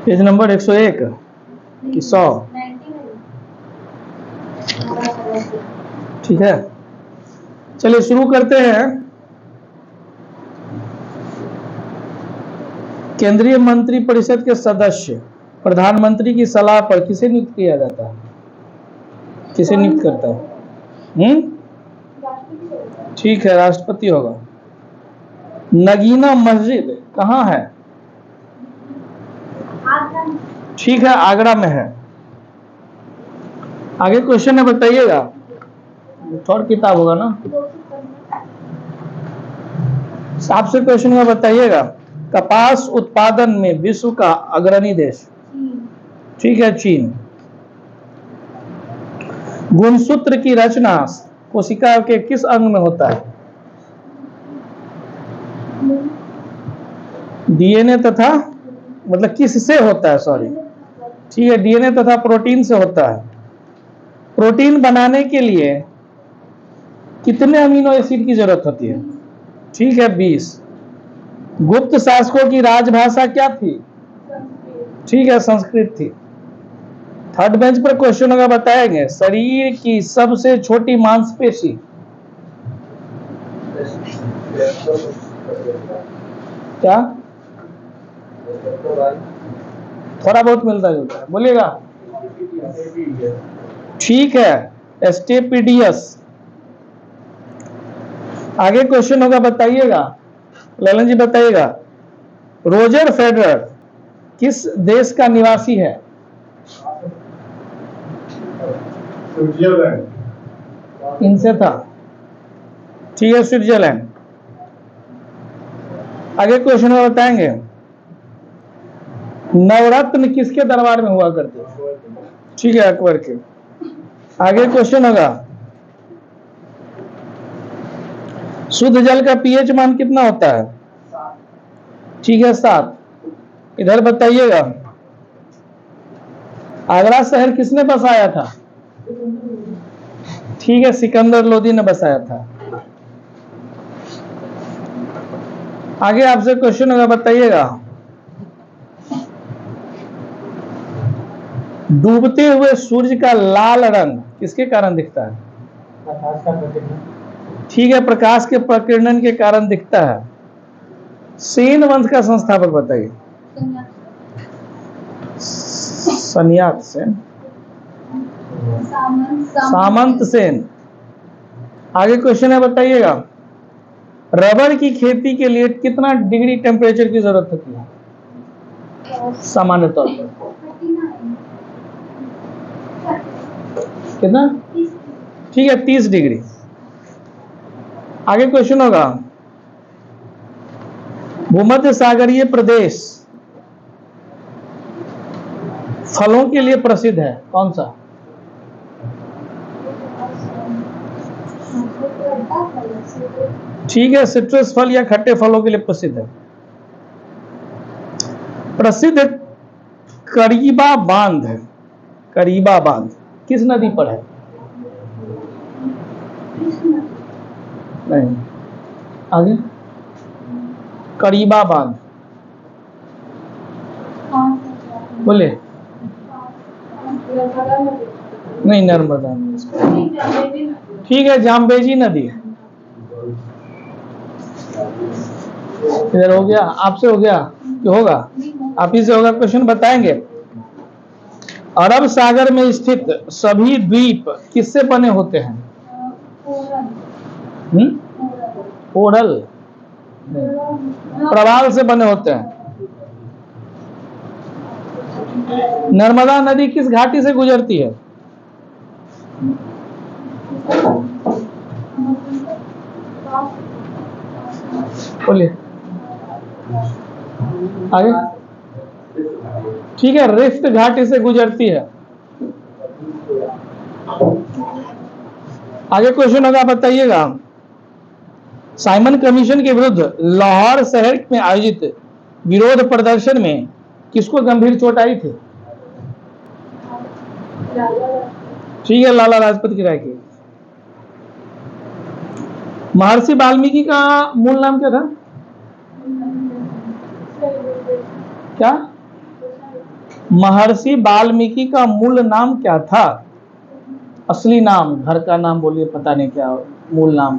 Page number 101 कि 100? ठीक है, चलिए शुरू करते हैं। केंद्रीय मंत्रिपरिषद के सदस्य प्रधानमंत्री की सलाह पर किसे नियुक्त किया जाता है? किसे नियुक्त करता है? ठीक है, राष्ट्रपति होगा। नगीना मस्जिद कहाँ है? ठीक है, आगरा में है। आगे क्वेश्चन है, बताइएगा। और किताब होगा ना? आपसे क्वेश्चन है, बताइएगा। कपास उत्पादन में विश्व का अग्रणी देश? ठीक है, चीन। गुणसूत्र की रचना कोशिका के किस अंग में होता है? डीएनए तथा, मतलब किससे होता है, सॉरी। ठीक है, डीएनए तथा प्रोटीन से होता है। प्रोटीन बनाने के लिए कितने अमीनो एसिड की जरूरत होती है? ठीक है, 20। गुप्त शासकों की राजभाषा क्या थी? ठीक है, संस्कृत थी। थर्ड बेंच पर क्वेश्चन होगा, बताएंगे। शरीर की सबसे छोटी मांसपेशी? क्या? थोड़ा बहुत मिलता जुलता है, बोलिएगा। ठीक है, एस्टेपिडियस। आगे क्वेश्चन होगा, बताइएगा। ललन जी बताइएगा। रोजर फेडरर किस देश का निवासी है? स्विट्जरलैंड। इनसे था। ठीक है, स्विट्जरलैंड। आगे क्वेश्चन में बताएंगे। नवरत्न किसके दरबार में हुआ करते? ठीक है, अकबर के। आगे क्वेश्चन होगा, शुद्ध जल का पीएच मान कितना होता है? ठीक है, 7। इधर बताइएगा। आगरा शहर किसने बसाया था? ठीक है, सिकंदर लोदी ने बसाया था। आगे आपसे क्वेश्चन होगा, बताइएगा। डूबते हुए सूर्य का लाल रंग किसके कारण दिखता है? ठीक है, प्रकाश के प्रकीर्णन के कारण दिखता है। सेन वंश का संस्थापक बताइए। सन्यात सेन, सामंत सेन। आगे क्वेश्चन है, बताइएगा। रबर की खेती के लिए कितना डिग्री टेम्परेचर की जरूरत होती है सामान्य तौर पर? कितना? ठीक है, 30 डिग्री। आगे क्वेश्चन होगा, भूमध्य सागरीय प्रदेश फलों के लिए प्रसिद्ध है, कौन सा? ठीक है, सिट्रस फल या खट्टे फलों के लिए प्रसिद्ध है। प्रसिद्ध करीबा बांध है, करीबा बांध किस नदी पर है? नहीं, आगे। करीबा बांध, बोले। नहीं, नर्मदा। ठीक है, जाम्बेजी नदी। इधर हो गया, आपसे हो गया कि होगा? आप ही से होगा। क्वेश्चन बताएंगे। अरब सागर में स्थित सभी द्वीप किससे बने होते हैं? कोरल, प्रवाल से बने होते हैं। नर्मदा नदी किस घाटी से गुजरती है? बोलिए, आगे। ठीक है, रिफ्ट घाटी से गुजरती है। आगे क्वेश्चन होगा, बताइएगा। साइमन कमीशन के विरुद्ध लाहौर शहर में आयोजित विरोध प्रदर्शन में किसको गंभीर चोट आई थी? ठीक है, लाला लाजपत राय की। महर्षि वाल्मीकि का मूल नाम क्या था? क्या? महर्षि वाल्मीकि का मूल नाम क्या था? असली नाम, घर का नाम बोलिए, पता नहीं क्या मूल नाम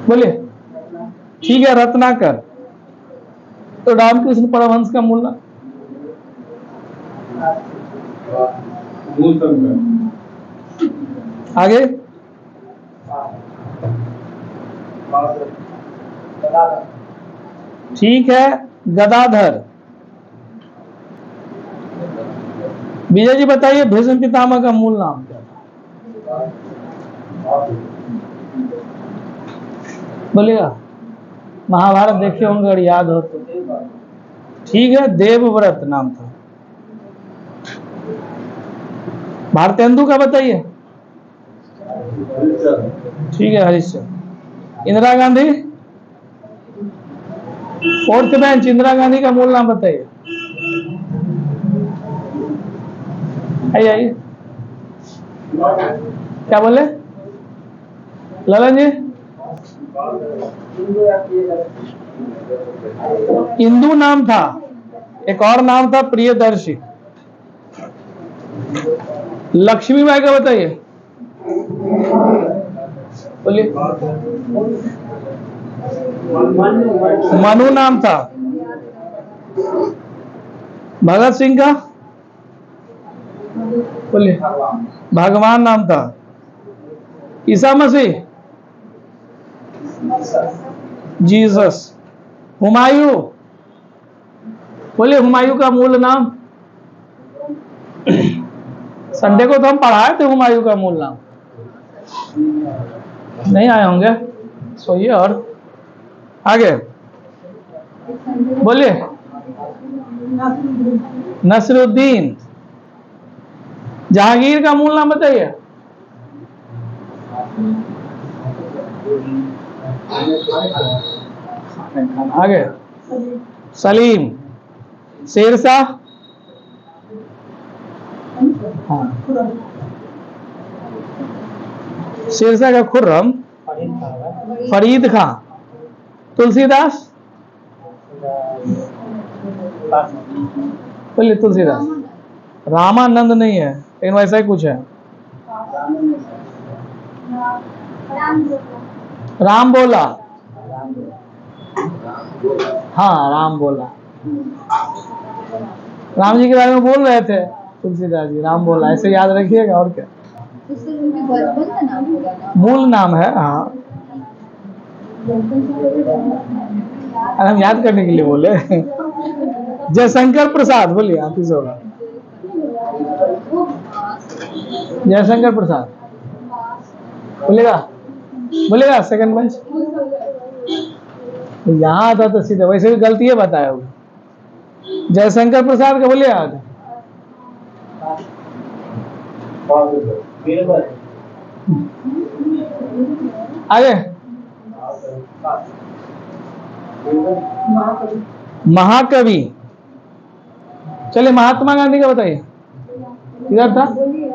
बोलिए। ठीक है, रत्नाकर। तो रामकृष्ण परमहंस का मूल नाम? आगे ठीक है, गदाधर। विजय जी बताइए, भीष्म पितामह का मूल नाम क्या था? बोलिएगा। महाभारत देखे होंगे अगर याद हो तो। ठीक है, देवव्रत नाम था। भारतेंदु का बताइए। ठीक है, हरिश्चंद्र। इंदिरा गांधी? फोर्थ बेंच, इंदिरा गांधी का मूल नाम बताइए। आइए। क्या बोले ललन जी? इंदु नाम था, एक और नाम था प्रियदर्शी। लक्ष्मीबाई का बताइए। बोलिए। मनु नाम था। भगत सिंह का? बोलिए। भगवान नाम था। ईसा मसीह? जीसस। हुमायूं? बोलिए, हुमायूं का मूल नाम? संडे को तो हम पढ़ाए थे हुमायूं का मूल नाम। नहीं आए होंगे, सोइए। और आगे बोलिए। नसरुद्दीन। जहांगीर का मूल नाम बताइए। आगे सलीम। शेरशाह? हाँ, शेरशाह का खुर्रम। फरीद खां। तुलसीदास? बोलिए। तुलसीदास। रामानंद नहीं है, लेकिन वैसा ही कुछ है। राम बोला। हाँ, राम बोला। राम जी के बारे में बोल रहे थे तुलसीदास जी, राम बोला, ऐसे याद रखिएगा। और क्या मूल नाम है? हाँ, हम याद करने के लिए बोले। जयशंकर प्रसाद। बोलिए, ऑफिस होगा। जयशंकर प्रसाद। बोलेगा। बोलेगा। Second bench. यहाँ आता तो सीधे, वैसे भी गलती है बताया हुआ। जयशंकर प्रसाद का बोलिए याद। आगे महाकवि। चलिए, महात्मा गांधी का बताइए। किधर था?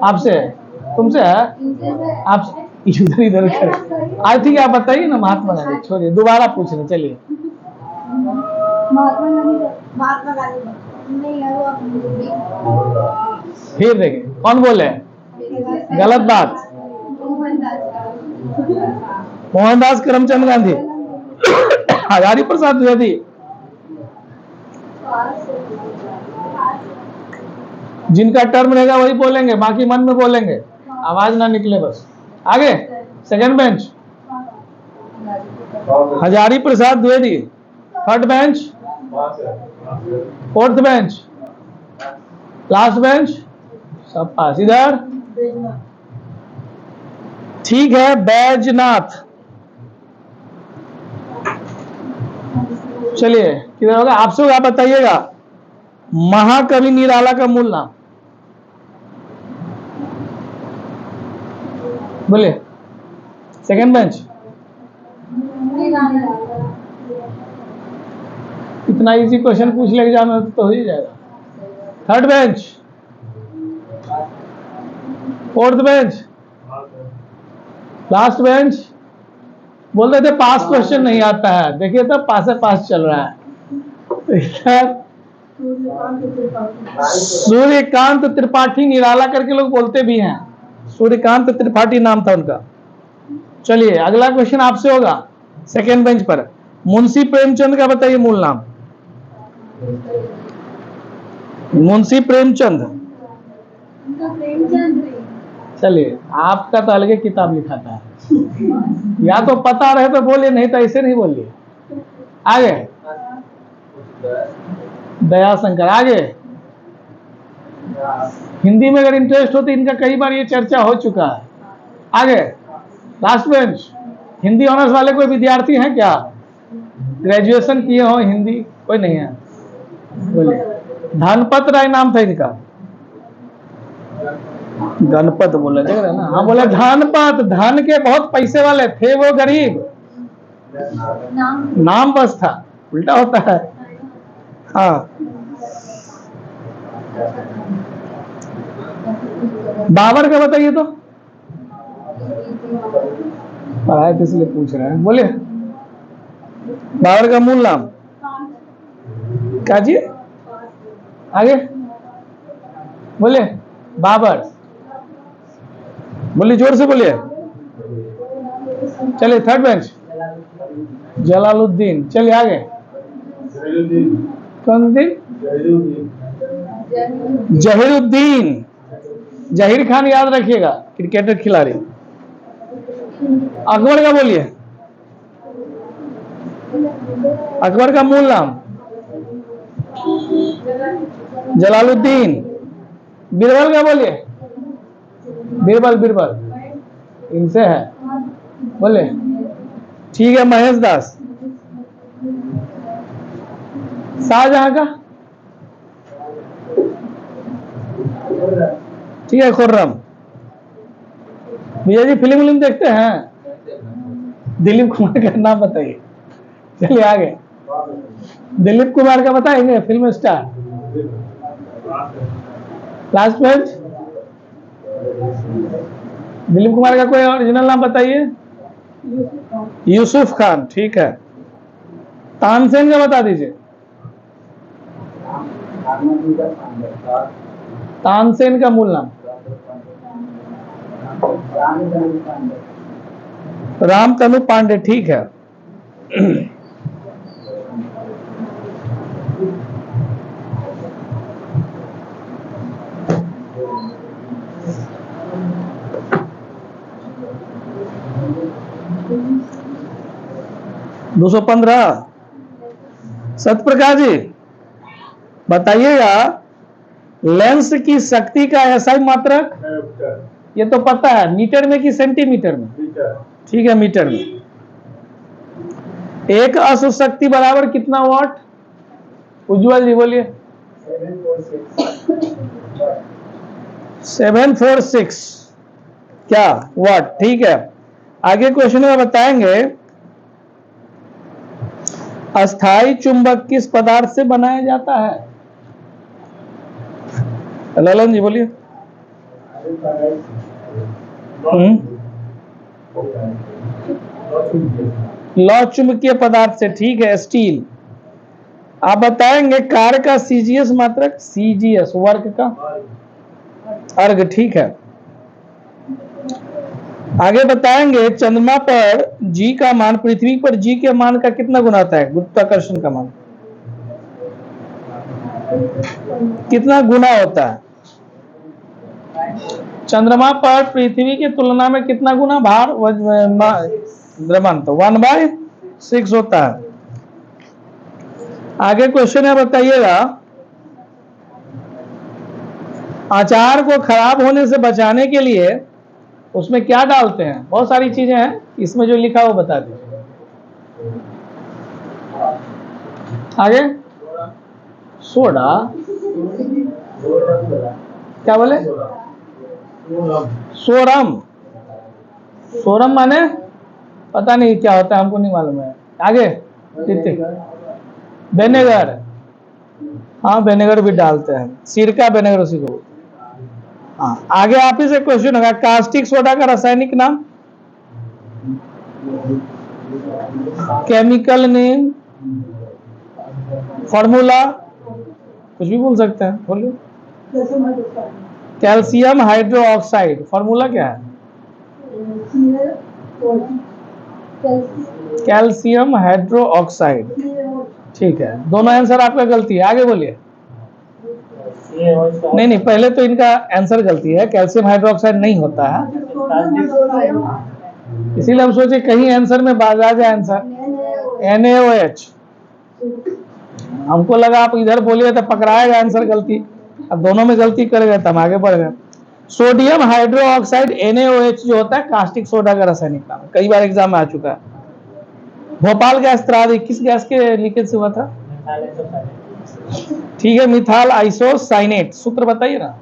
आपसे है? तुमसे है? आप इधर इधर कर। आई थिंक आप बताइए ना महात्मा गांधी। छोड़िए, दोबारा पूछ रहे। चलिए, महात्मा गांधी फिर देखिए कौन बोले। गलत बात। मोहनदास करमचंद गांधी। हजारी प्रसाद द्विवेदी। जिनका टर्म रहेगा वही बोलेंगे, बाकी मन में बोलेंगे, आवाज ना निकले बस। आगे second bench, Hazari Prasad Dwivedi. Third bench, fourth bench, last bench, सब पास। इधर ठीक है, बैजनाथ। चलिए, किधर होगा? आपसे होगा, आप बताइएगा। महाकवि निराला का मूल नाम बोलिए। सेकंड बेंच, इतना इजी क्वेश्चन पूछ ले एग्जाम में तो हो ही जाएगा। Third bench, fourth bench, last bench. बोलते थे पास क्वेश्चन नहीं आता है, देखिए तो पास चल रहा है। सूर्यकांत त्रिपाठी निराला करके लोग बोलते भी हैं, सूर्यकांत त्रिपाठी नाम था उनका। चलिए अगला क्वेश्चन आपसे होगा सेकेंड बेंच पर। मुंशी प्रेमचंद का बताइए मूल नाम। मुंशी प्रेमचंद। चलिए आपका तो अलग किताब लिखाता है, या तो पता रहे तो बोलिए, नहीं तो ऐसे नहीं बोलिए। आगे दयाशंकर। आगे हिंदी में अगर इंटरेस्ट हो तो इनका कई बार ये चर्चा हो चुका है। आगे लास्ट बेंच, हिंदी ऑनर्स वाले कोई विद्यार्थी हैं क्या? ग्रेजुएशन किए हो हिंदी? कोई नहीं है, बोलिए। धनपत राय नाम था इनका। गणपत बोले, देख रहे ना, हाँ बोले धनपत, धन के बहुत पैसे वाले थे वो, गरीब नाम बस था, उल्टा होता है। हाँ बाबर का बताइए तो, पढ़ाए तो इसलिए पूछ रहे हैं, बोलिए बाबर का मूल नाम क्या जी? आगे बोलिए बाबर, बोलिए जोर से बोलिए। चलिए थर्ड बेंच, जलालुद्दीन। चलिए आगे, कौन दिन? जहीरुद्दीन। जहीर खान याद रखिएगा, क्रिकेटर खिलाड़ी। अकबर का बोलिए, अकबर का मूल नाम? जलालुद्दीन। बीरबल का बोलिए, बीरबल, बीरबल इनसे है, बोले। ठीक है महेश दास। शाहजहां का? ठीक है खुर्रम। भैया जी फिल्म देखते हैं? दिलीप कुमार का नाम बताइए। चलिए आगे, दिलीप कुमार का बताएंगे, film star. Last bench, Dilip Kumar का कोई ओरिजिनल नाम बताइए। यूसुफ खान, ठीक है। तानसेन का बता दीजिए। तानसेन का मूल नाम? रामतनु पांडे, ठीक है। दो 215। सत्यप्रकाश जी बताइएगा, लेंस की शक्ति का एसआई मात्रक? ये तो पता है, मीटर में कि सेंटीमीटर में? ठीक है मीटर में। एक अश्व शक्ति बराबर कितना वाट? उज्जवल जी बोलिए। 746 क्या वाट, ठीक है। आगे क्वेश्चन में बताएंगे, अस्थाई चुंबक किस पदार्थ से बनाया जाता है? ललन जी बोलिए। लौ चुंबकीय पदार्थ से, ठीक है स्टील। आप बताएंगे कार्य का सीजीएस मात्रक? सीजीएस वर्ग का अर्ग, ठीक है। आगे बताएंगे चंद्रमा पर जी का मान पृथ्वी पर जी के मान का कितना गुना आता है? गुरुत्वाकर्षण का मान कितना गुना होता है? चंद्रमा पर पृथ्वी की तुलना में कितना गुना भार द्रव्यमान? तो 1/6 होता है। आगे क्वेश्चन है, बताइएगा अचार को खराब होने से बचाने के लिए उसमें क्या डालते हैं? बहुत सारी चीजें हैं, इसमें जो लिखा वो बता दीजिए। आगे सोडा, क्या बोले? सोरम। सोरम माने पता नहीं क्या होता है, हमको नहीं मालूम है। आगे विनेगर, हाँ विनेगर भी डालते हैं, सिरका विनेगर उसी को। हाँ आगे आप ही से क्वेश्चन होगा, कास्टिक सोडा का रासायनिक नाम, केमिकल नेम, फॉर्मूला, कुछ भी बोल सकते हैं, बोलिए। कैल्शियम हाइड्रोक्साइड, फॉर्मूला क्या है? Calcium hydroxide. ठीक है, दोनों आंसर आपका गलती है, आगे बोलिए। नहीं नहीं, पहले तो इनका आंसर गलती है, कैल्शियम हाइड्रोक्साइड नहीं होता है, इसीलिए हम सोचे कहीं आंसर में बाज आ जाए आंसर NaOH। हमको लगा आप इधर बोलिए तो पकड़ाएगा आंसर गलती, अब दोनों में गलती कर गए तो हम आगे बढ़ गए। सोडियम हाइड्रोक्साइड NaOH जो होता है कास्टिक सोडा का रासायनिक नाम, कई बार एग्जाम में आ चुका है। भोपाल गैस त्रादी किस गैस के लीकेज से हुआ था? ठीक है, मिथाइल आइसोसाइनेट, सूत्र बताइए ना।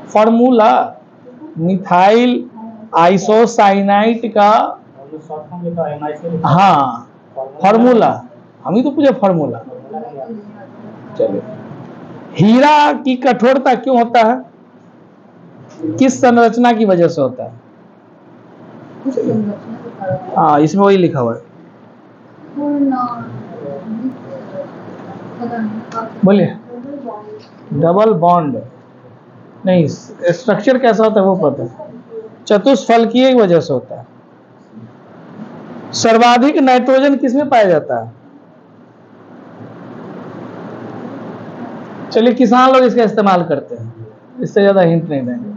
फॉर्मूला मिथाइल आइसोसाइनाइट का, हाँ फॉर्मूला, हम ही तो पूछे फॉर्मूला। चलिए, हीरा की कठोरता क्यों होता है, किस संरचना की वजह से होता है? हाँ इसमें वही लिखा हुआ है, बोलिए। डबल बॉन्ड नहीं, स्ट्रक्चर कैसा होता है वो पता है, चतुष्फलकीय की वजह से होता है। सर्वाधिक नाइट्रोजन किसमें पाया जाता है? चलिए, किसान लोग इसका इस्तेमाल करते हैं, इससे ज्यादा हिंट नहीं देंगे,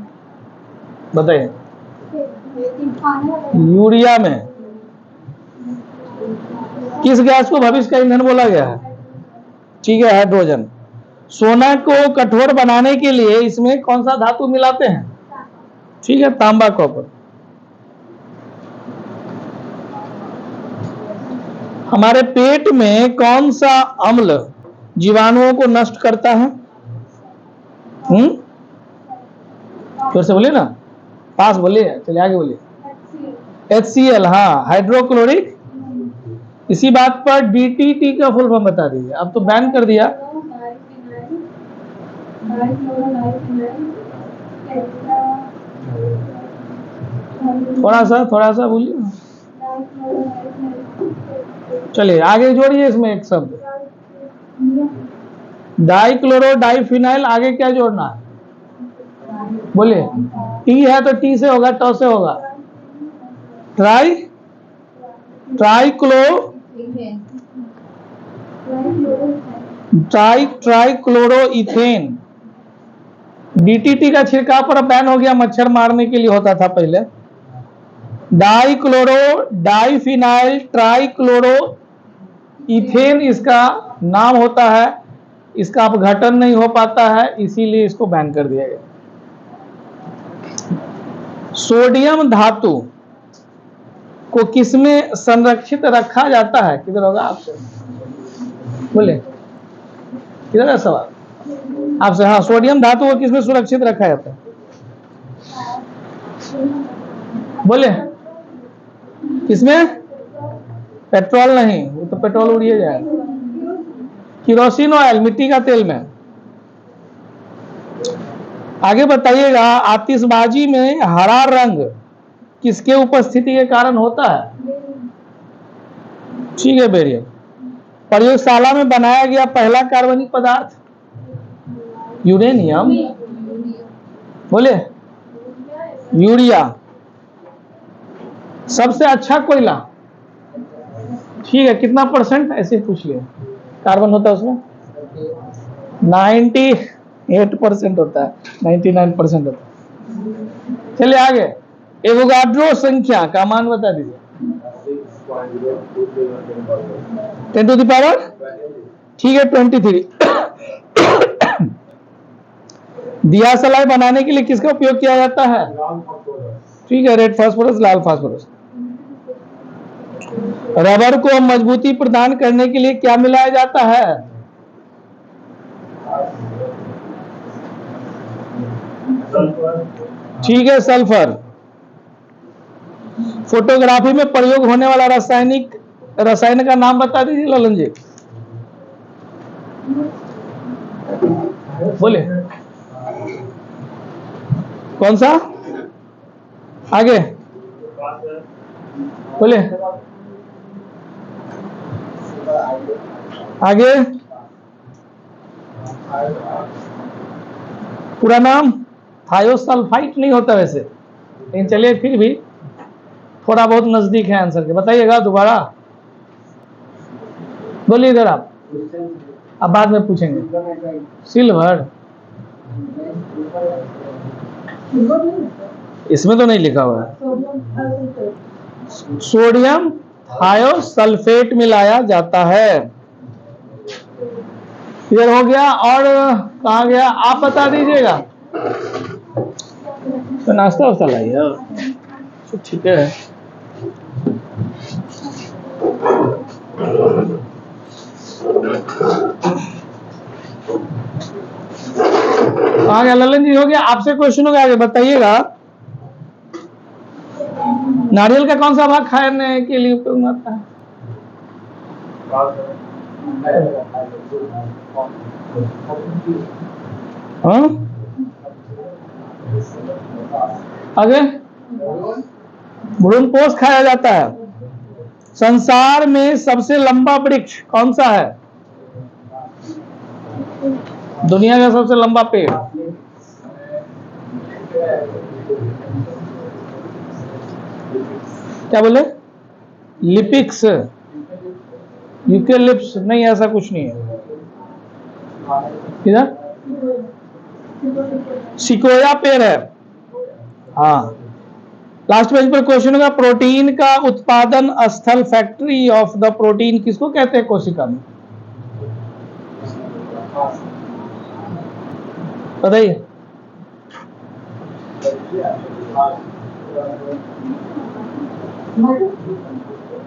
बताइए। यूरिया में किस गैस को भविष्य का ईंधन बोला गया है? ठीक है, हाइड्रोजन। सोना को कठोर बनाने के लिए इसमें कौन सा धातु मिलाते हैं? ठीक है, तांबा कॉपर। हमारे पेट में कौन सा अम्ल जीवाणुओं को नष्ट करता है? फिर से बोलिए ना, पास बोलिए, चलिए आगे बोलिए। HCl, हाँ हाइड्रोक्लोरिक। इसी बात पर DTT का फुल फॉर्म बता दीजिए, अब तो बैन कर दिया। थोड़ा सा बोलिए। चलिए आगे जोड़िए इसमें एक शब्द, डाइक्लोरो डाइफिनाइल, आगे क्या जोड़ना है? बोलिए। T है तो T से होगा, ट से होगा। ट्राइक्लोरोइथेन। DTT का छिड़काव पर बैन हो गया, मच्छर मारने के लिए होता था पहले। डाइक्लोरो डाइफिनाइल ट्राइक्लोरो इथेन इसका नाम होता है, इसका अपघटन नहीं हो पाता है, इसीलिए इसको बैन कर दिया गया। सोडियम धातु को किसमें संरक्षित रखा जाता है? किधर होगा आपसे, बोले किधर है सवाल आपसे? हाँ, सोडियम धातु को किसमें सुरक्षित रखा जाता है? बोले किसमें? पेट्रोल नहीं, वो तो पेट्रोल उड़िए जाएगा। किरोसिन ऑयल, मिट्टी का तेल में। आगे बताइएगा, आतिशबाजी में हरा रंग किसके उपस्थिति के कारण होता है? ठीक है, बेरियम। प्रयोगशाला में बनाया गया पहला कार्बनिक पदार्थ? यूरेनियम। बोले यूरिया। सबसे अच्छा कोयला, ठीक है, कितना परसेंट ऐसे पूछ लिया कार्बन होता है उसमें? 98% होता है, 99% होता है। चलिए आगे, एवोगाड्रो संख्या का मान बता दीजिए। 10 टू द पावर, ठीक है 23। दिया सलाई बनाने के लिए किसका उपयोग किया जाता है? ठीक है, रेड फास्फोरस, लाल फास्फोरस। रबर को मजबूती प्रदान करने के लिए क्या मिलाया जाता है? ठीक है, सल्फर। फोटोग्राफी में प्रयोग होने वाला रसायन का नाम बता दीजिए ललन जी। बोले कौन सा? आगे बोले आगे। पूरा नाम थायोसल्फाइड नहीं होता वैसे, लेकिन चलिए फिर भी थोड़ा बहुत नजदीक है आंसर के। बताइएगा दोबारा, बोलिए इधर आप, अब बाद में पूछेंगे। सिल्वर, इसमें तो नहीं लिखा हुआ है। सोडियम थायोसल्फेट मिलाया जाता है। क्लियर हो गया? और कहा गया आप बता दीजिएगा। तो नाश्ता वास्ता लाइए, तो ठीक है। कहा गया ललन जी? हो गया। आपसे क्वेश्चन होगा, आगे बताइएगा। नारियल का कौन सा भाग खाने के लिए उपयोग में आता है? हाँ? आगे भ्रूणपोष खाया जाता है। संसार में सबसे लंबा वृक्ष कौन सा है? दुनिया का सबसे लंबा पेड़? क्या बोले? लिपिक्स, यूकेलिप्स नहीं, ऐसा कुछ नहीं है। किधर? सिकोया पेड़ है। हाँ, लास्ट पेज पर क्वेश्चन होगा, प्रोटीन का उत्पादन स्थल, फैक्ट्री ऑफ द प्रोटीन किसको कहते हैं कोशिका में? बताइए।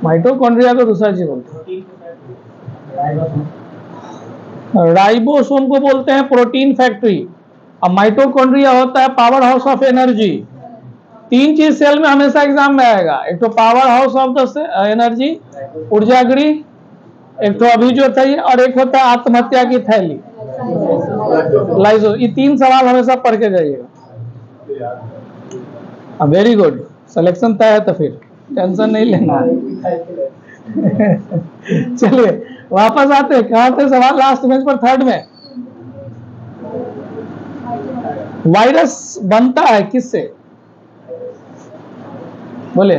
माइटोकॉन्ड्रिया को दूसरा चीज बोलते हैं, राइबोसोम को बोलते हैं प्रोटीन फैक्ट्री। अब माइटोकॉन्ड्रिया होता है पावर हाउस ऑफ एनर्जी। तीन चीज सेल में हमेशा एग्जाम में आएगा, एक तो power house of the energy, ऊर्जागृह, एक तो अभी जो था, और एक होता है आत्महत्या की थैली, लाइजो। ये तीन सवाल हमेशा पढ़ के जाइएगा। वेरी गुड, सिलेक्शन तय है तो फिर टेंशन नहीं लेना है। चलिए वापस आते हैं, कहां थे सवाल? लास्ट पेज पर, थर्ड में। वायरस बनता है किससे? बोले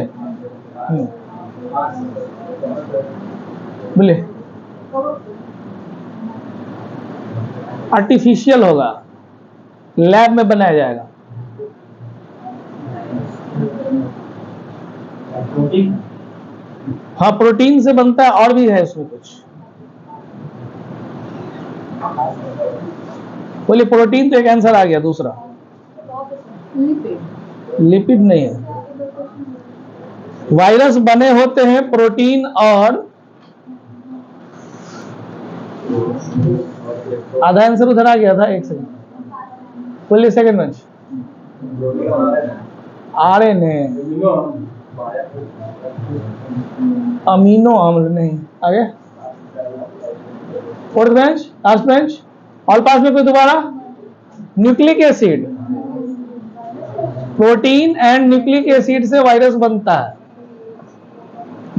बोले आर्टिफिशियल होगा, लैब में बनाया जाएगा। हाँ, प्रोटीन से बनता है, और भी है इसमें कुछ। बोलिए, प्रोटीन तो एक आंसर आ गया। दूसरा लिपिड नहीं है। वायरस बने होते हैं प्रोटीन और, आधा आंसर उधर आ गया था। एक सेकंड बोलिए, सेकंड बेंच। आरएनए, अमीनो अम्ल नहीं। आगे fourth bench, last bench, all pass में कोई दोबारा? Nucleic acid, protein and nucleic acid से वायरस बनता है।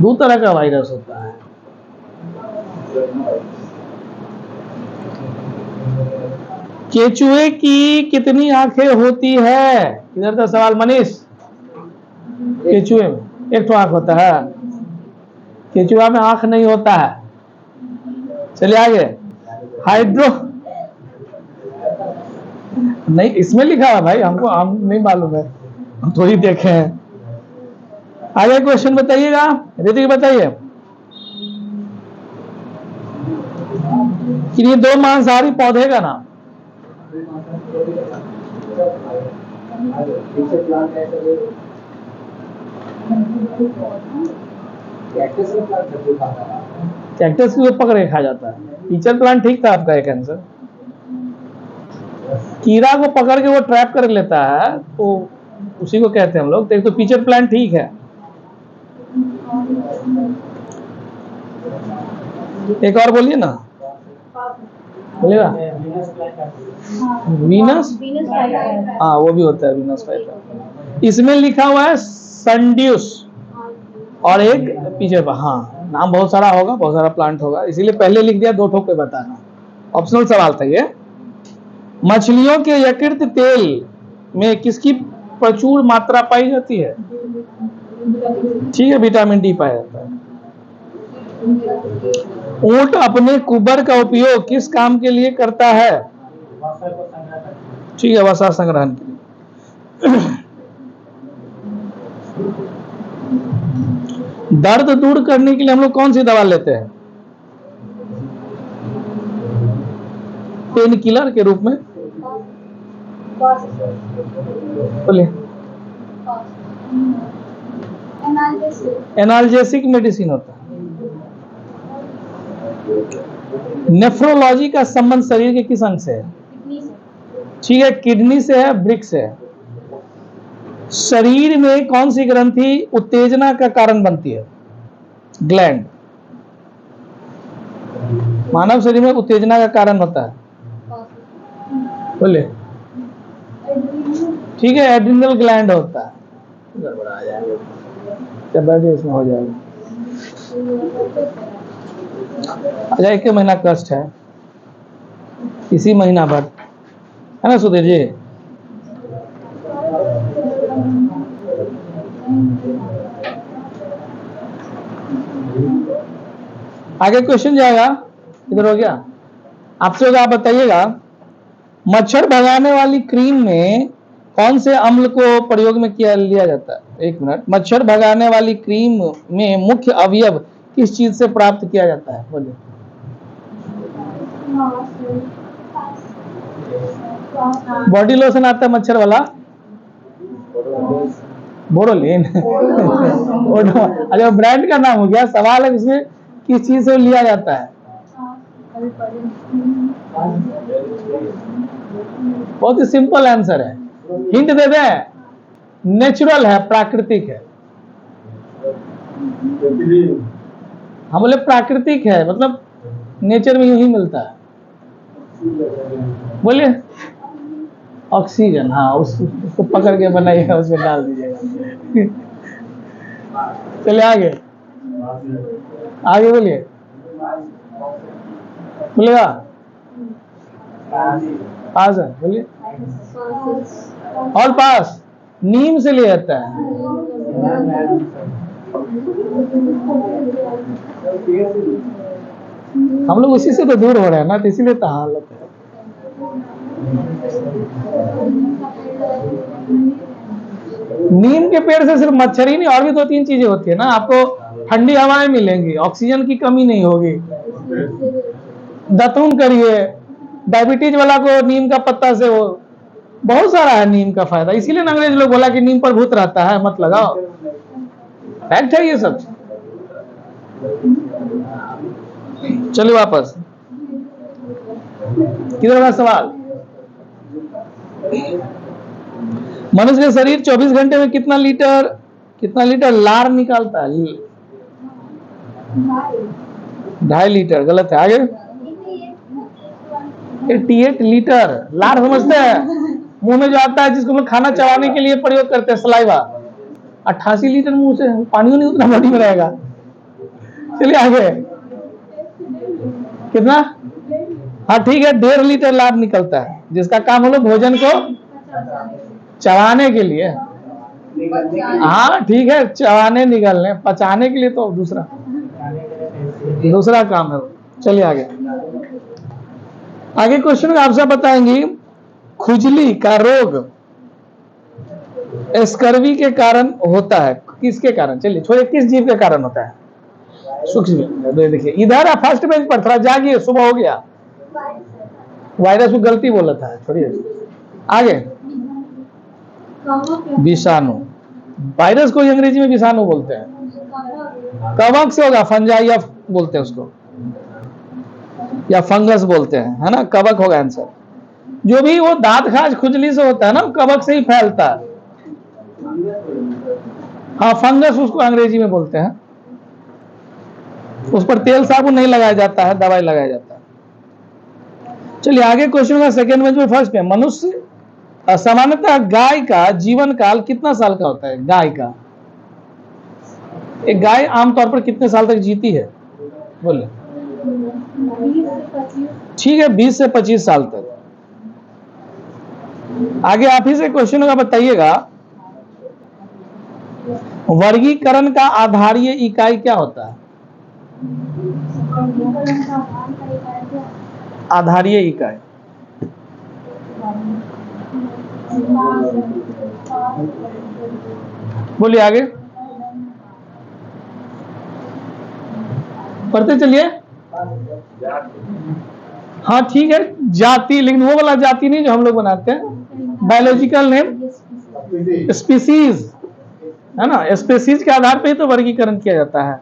दो तरह का वायरस होता है। केचुए की कितनी आंखें होती है? इधर का सवाल मनीष। केचुए में एक तो आंख होता है, केचुआ में आंख नहीं होता है। चलिए आगे। हाइड्रो नहीं, इसमें लिखा है भाई, हमको हम नहीं मालूम है, हम थोड़ी देखे हैं। आगे क्वेश्चन बताइएगा, ऋतिक बताइए कि ये दो मांसाहारी पौधे का नाम। कैक्टस को पकड़ के खा जाता है। पीचर प्लांट ठीक था आपका एक आंसर। कीड़ा को पकड़ के वो ट्रैप कर लेता है, तो उसी को कहते हैं हम लोग। तो एक तो पीचर प्लांट ठीक है, एक और बोलिए ना, बोलेगा वीनस, वीनस फ्लाईपायर। हाँ वो भी होता है वीनस फ्लाईपायर। इसमें लिखा हुआ है संड्यूस और एक पीछे हाँ, नाम बहुत सारा होगा, बहुत सारा प्लांट होगा, इसीलिए पहले लिख दिया, दो ठोक पे बताना। ऑप्शनल सवाल था ये। मछलियों के यकृत तेल में किसकी प्रचुर मात्रा पाई जाती है? ठीक है, विटामिन डी पाया जाता है। ऊंट अपने कुबर का उपयोग किस काम के लिए करता है? ठीक है, वसा संग्रहण के लिए। दर्द दूर करने के लिए हम लोग कौन सी दवा लेते हैं? पेन किलर के रूप में बोलिए। एनाल्जेसिक मेडिसिन होता है। नेफ्रोलॉजी का संबंध शरीर के किस अंग से है? ठीक है, किडनी से है, ब्रिक से है। शरीर में कौन सी ग्रंथि उत्तेजना का कारण बनती है? ग्लैंड। मानव शरीर में उत्तेजना का कारण होता है, बोले। ठीक है, एड्रिनल ग्लैंड होता है। गड़बड़ा जाएगा, बैठिए इसमें हो जाएगा। अच्छा, एक महीना कष्ट है, इसी महीना भर है ना सुधीर जी? आगे क्वेश्चन जाएगा, इधर हो गया आपसे होगा, आप बताइएगा। मच्छर भगाने वाली क्रीम में कौन से अम्ल को प्रयोग में किया लिया जाता है? एक मिनट। मच्छर भगाने वाली क्रीम में मुख्य अवयव किस चीज से प्राप्त किया जाता है? बोलिए। बॉडी लोशन आता है मच्छर वाला, बोरोलिन। अच्छा, ब्रांड का नाम हो गया। सवाल है इसमें किस चीज से लिया जाता है? बहुत ही सिंपल आंसर है, हिंट दे दें, नेचुरल है, प्राकृतिक है। हम बोले प्राकृतिक है, मतलब नेचर में यूं ही मिलता है। बोलिए ऑक्सीजन। हाँ, उसको पकड़ के बनाइएगा, उसमें डाल दीजिएगा। चलिए आगे, आगे बोलिए, बोलेगा। हाँ सर बोलिए। और पास नीम से ले जाता है। हम लोग उसी से तो दूर हो रहे हैं ना, तो इसीलिए तो हालत है। नीम के पेड़ से सिर्फ मच्छर ही नहीं, और भी दो तीन चीजें होती है ना। आपको ठंडी हवाएं मिलेंगी, ऑक्सीजन की कमी नहीं होगी। दातून करिए, डायबिटीज वाला को नीम का पत्ता से वो बहुत सारा है नीम का फायदा। इसीलिए अंग्रेज लोग बोला कि नीम पर भूत रहता है, मत लगाओ। फैक्ट है ये सब। चलिए वापस, किधर का सवाल? मनुष्य का शरीर 24 घंटे में कितना लीटर लार निकालता है? 2.5 लीटर। गलत है, आगे। 88 लीटर लार समझते हैं? मुंह में जो आता है, जिसको हम खाना चबाने के लिए प्रयोग करते हैं, सलाइवा। 88 लीटर मुंह से पानी नहीं उतना बॉडी में रहेगा। चलिए आगे, कितना? हाँ ठीक है, 1.5 लीटर लार निकलता है, जिसका काम हम लोग भोजन को चबाने के लिए। हाँ ठीक है, चबाने निकलने, पचाने के लिए तो दूसरा काम है। चलिए आगे, आगे क्वेश्चन आपसे बताएंगी। खुजली का रोग स्कर्वी के कारण होता है, किसके कारण? चलिए छोड़िए, किस जीव के कारण होता है? सूक्ष्म। देखिए इधर है, फर्स्ट पेज पर, थोड़ा जागिए, सुबह हो गया। वायरस को गलती बोला था, छोड़िए। आगे, विषाणु। वायरस को अंग्रेजी में विषाणु बोलते हैं। कवक से होगा, फंजाई बोलते हैं उसको, या फंगस बोलते हैं, है ना? कवक होगा आंसर। जो भी वो दांत खाज खुजली से होता है ना, कवक से ही फैलता है। हाँ, फंगस उसको अंग्रेजी में बोलते हैं। उस पर तेल साबुन नहीं लगाया जाता है, दवाई लगाया जाता है। चलिए आगे क्वेश्चन का सेकेंड बेंच में फर्स्ट पे, मनुष्य सामान्यतः गाय का जीवन काल कितना साल का होता है? गाय का, एक गाय आमतौर पर कितने साल तक जीती है? बोले। 20 से 25। ठीक है, 20 से 25 साल तक। आगे आप ही से क्वेश्चन होगा, बताइएगा वर्गीकरण का आधारीय इकाई क्या होता है? आधारीय इकाई, बोलिए आगे पढ़ते चलिए। हाँ ठीक है, जाति, लेकिन वो वाला जाति नहीं जो हम लोग बनाते हैं, बायोलॉजिकल नेम स्पीसीज है ना, स्पीसीज के आधार पे ही तो वर्गीकरण किया जाता है।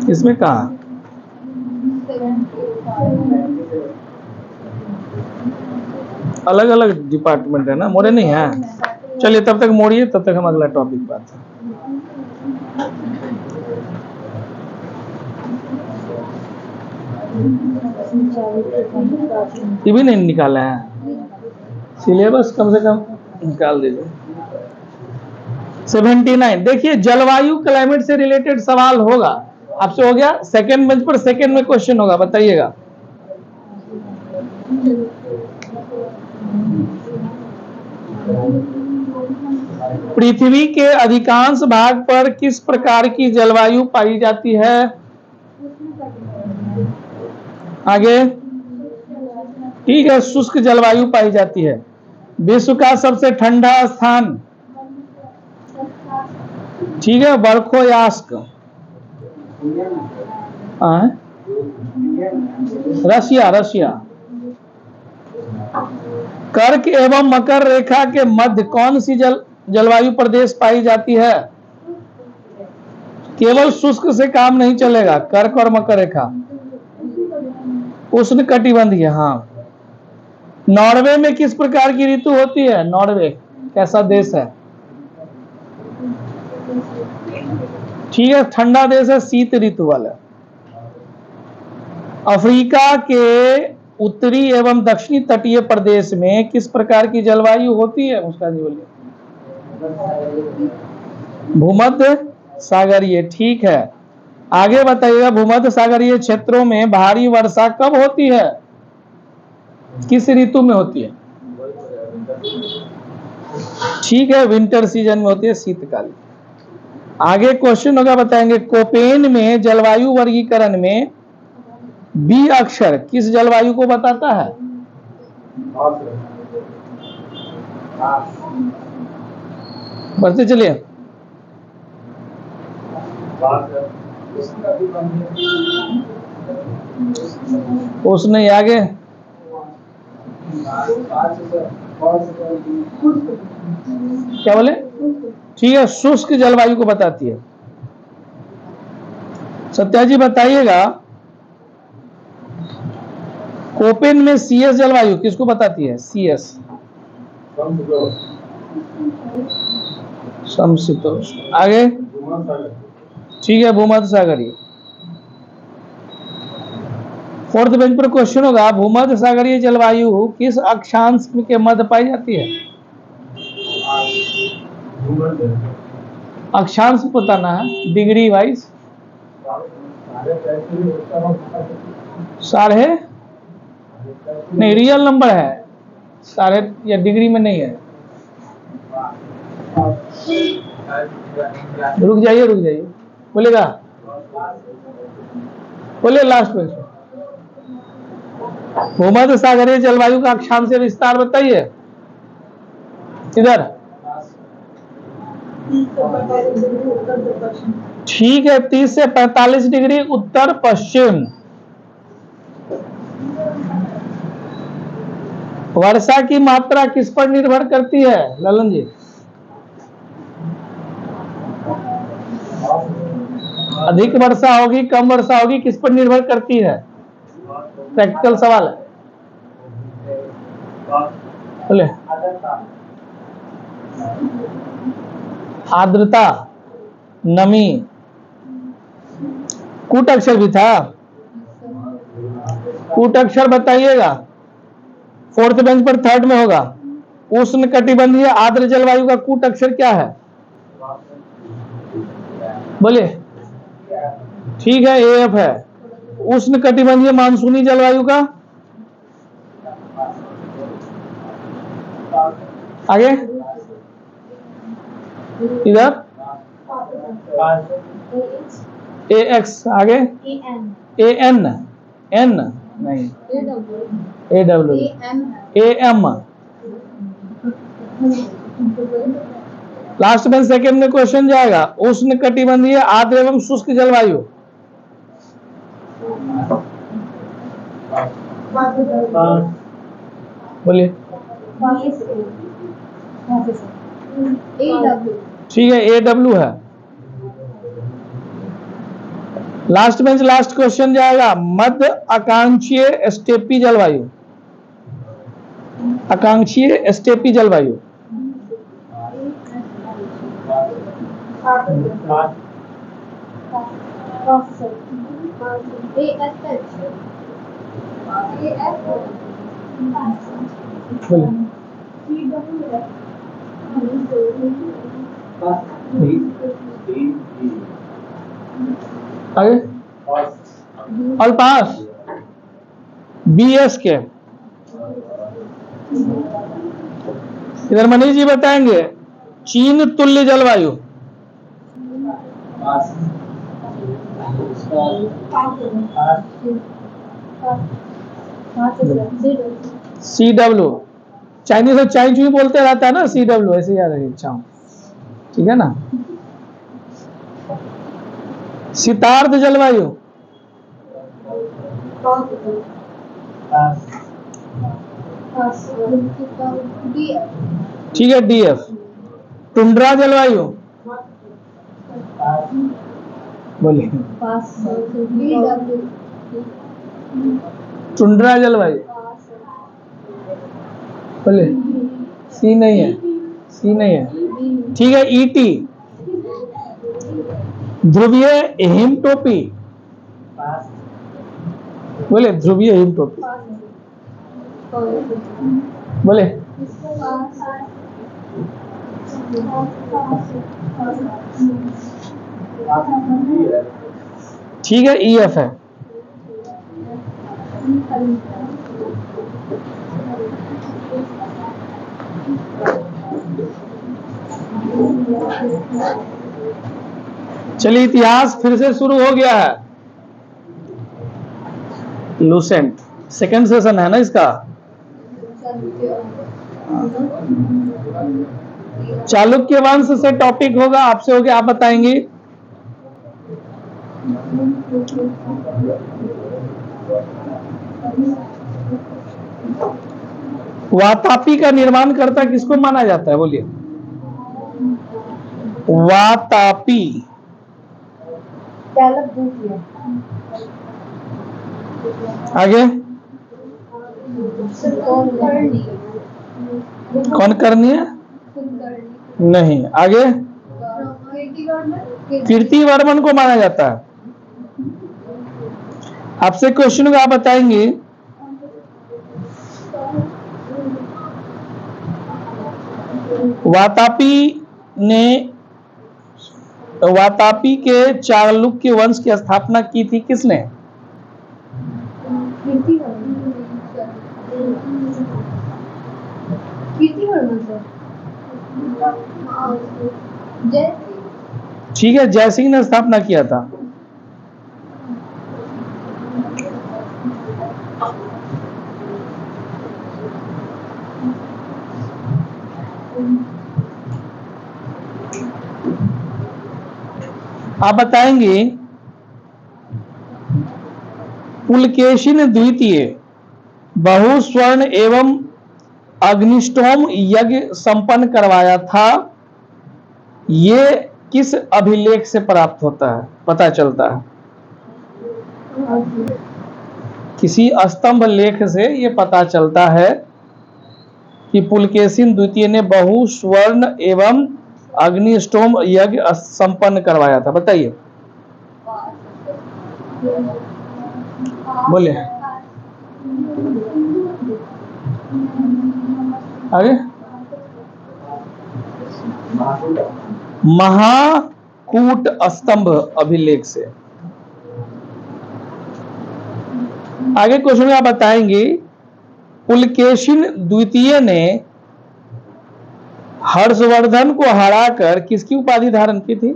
इसमें कहा अलग अलग डिपार्टमेंट है ना, मोड़े नहीं है। चलिए तब तक मोड़िए, तब तक हम अगला टॉपिक बात है। ये भी नहीं निकाला है, सिलेबस कम से कम निकाल दीजिए। 79, देखिए जलवायु क्लाइमेट से रिलेटेड सवाल होगा आपसे। हो गया, सेकंड बेंच पर सेकंड में क्वेश्चन होगा, बताइएगा। पृथ्वी के अधिकांश भाग पर किस प्रकार की जलवायु पाई जाती है? आगे, ठीक है, शुष्क जलवायु पाई जाती है। विश्व का सबसे ठंडा स्थान, ठीक है, बर्खोयास्क, रशिया, रशिया। कर्क एवं मकर रेखा के मध्य कौन सी जलवायु प्रदेश पाई जाती है? केवल शुष्क से काम नहीं चलेगा, कर्क और मकर रेखा उष्ण कटिबंधीय। हाँ। नॉर्वे में किस प्रकार की ऋतु होती है? नॉर्वे कैसा देश है? ठीक है, ठंडा देश है, शीत ऋतु वाला। अफ्रीका के उत्तरी एवं दक्षिणी तटीय प्रदेश में किस प्रकार की जलवायु होती है? उसका जी बोलिए। भूमध्य सागरीय, ठीक है। आगे बताइएगा, भूमध्य सागरीय क्षेत्रों में भारी वर्षा कब होती है? किस ऋतु में होती है? ठीक है, विंटर सीजन में होती है, शीतकाल। आगे क्वेश्चन होगा, बताएंगे कोपेन में जलवायु वर्गीकरण में बी अक्षर किस जलवायु को बताता है? बढ़ते चलिए। उष्ण, आगे क्या बोले? ठीक है, शुष्क जलवायु को बताती है। सत्या जी बताइएगा, कोपेन में सीएस जलवायु किसको बताती है? सीएस, समशीतोष्ण। आगे, ठीक है, भूमध्य सागरीय। फोर्थ बेंच पर क्वेश्चन होगा, भूमध्य सागरीय जलवायु किस अक्षांश के मध्य पाई जाती है? अक्षांश बताना है, डिग्री वाइज। साढ़े नहीं, रियल नंबर है, साढ़े या डिग्री में नहीं है। रुक जाइए, रुक जाइए, बोलेगा, बोलिए लास्ट में। भूमध्य सागरीय जलवायु का अक्षांश से विस्तार बताइए। इधर, ठीक है, 30 से 45 डिग्री उत्तर पश्चिम। वर्षा की मात्रा किस पर निर्भर करती है ललन जी? अधिक वर्षा होगी, कम वर्षा होगी, किस पर निर्भर करती है? प्रैक्टिकल सवाल है, बोले। आर्द्रता, नमी, कूट अक्षर भी था। कूट अक्षर बताइएगा, फोर्थ बेंच पर थर्ड में होगा। उष्ण कटिबंधीय आर्द्र जलवायु का कूट अक्षर क्या है? बोलिए। ठीक है, AF है। उष्ण कटिबंधीय मानसूनी जलवायु का आगे इधर AX, आगे AN, N नहीं, AW, AM। लास्ट में सेकंड में क्वेश्चन जाएगा, उष्ण कटिबंधीय आर्द्र एवं शुष्क जलवायु। बोलिए। ठीक है, AW है। लास्ट में लास्ट क्वेश्चन जाएगा, मध्य आकांक्षीय स्टेपी जलवायु। आकांक्षीय स्टेपी जलवायु आगे ऑल पास। BS के इधर मनीष जी बताएंगे, चीन तुल्य जलवायु। CW, चाइनीज और चाइन चुई बोलते रहता है ना, CW ऐसे याद रखिए। अच्छा, ठीक है ना। शीतार्ध जलवायु, ठीक है, DF। टुंड्रा जलवायु, बोलिए। टुंड्रा जलवायु, बोलिए। C नहीं है, C नहीं है। ठीक है, ET, ध्रुवीय हिमटोपी, बोले। ध्रुवीय हिमटोपी, बोले। ठीक है, EF है। चलिए, इतिहास फिर से शुरू हो गया है। लूसेंट सेकंड सेशन है ना इसका। चालुक्य वंश से टॉपिक होगा, आपसे हो गया, आप बताएंगे। वातापी का निर्माणकर्ता किसको माना जाता है? बोलिए। वातापी, आगे कौन करनी है? नहीं, आगे कीर्तिवर्मन को माना जाता है। आपसे क्वेश्चन आप बताएंगे, वातापी के चालुक्य वंश की स्थापना की थी किसने? ठीक है, जयसिंह ने स्थापना किया था। आप बताएंगे, पुलकेशिन द्वितीय बहुस्वर्ण एवं अग्निष्टोम यज्ञ संपन्न करवाया था, ये किस अभिलेख से प्राप्त होता है, पता चलता है? किसी स्तंभ लेख से ये पता चलता है कि पुलकेशिन द्वितीय ने बहुस्वर्ण एवं अग्निष्टोम यज्ञ संपन्न करवाया था। बताइए। बोलिए आगे। महाकूट स्तंभ अभिलेख से आगे क्वेश्चन में आप बताएंगे पुलकेशिन द्वितीय ने हर्षवर्धन को हराकर किसकी उपाधि धारण की थी?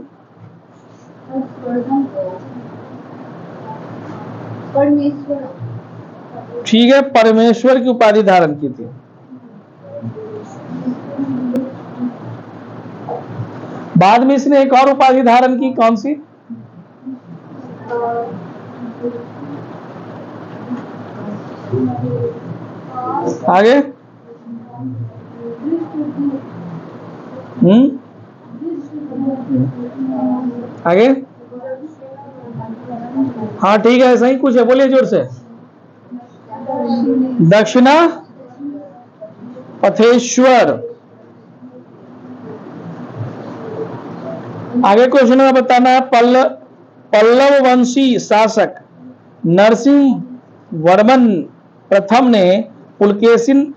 परमेश्वर। ठीक है, परमेश्वर की उपाधि धारण की थी। बाद में इसने एक और उपाधि धारण की, कौन सी? आगे आगे हाँ ठीक है, ऐसा ही कुछ है, बोलिए जोर से। दक्षिणा पथेश्वर। आगे क्वेश्चन में बताना है पल्लव वंशी शासक नरसिंह वर्मन प्रथम ने पुलकेशिन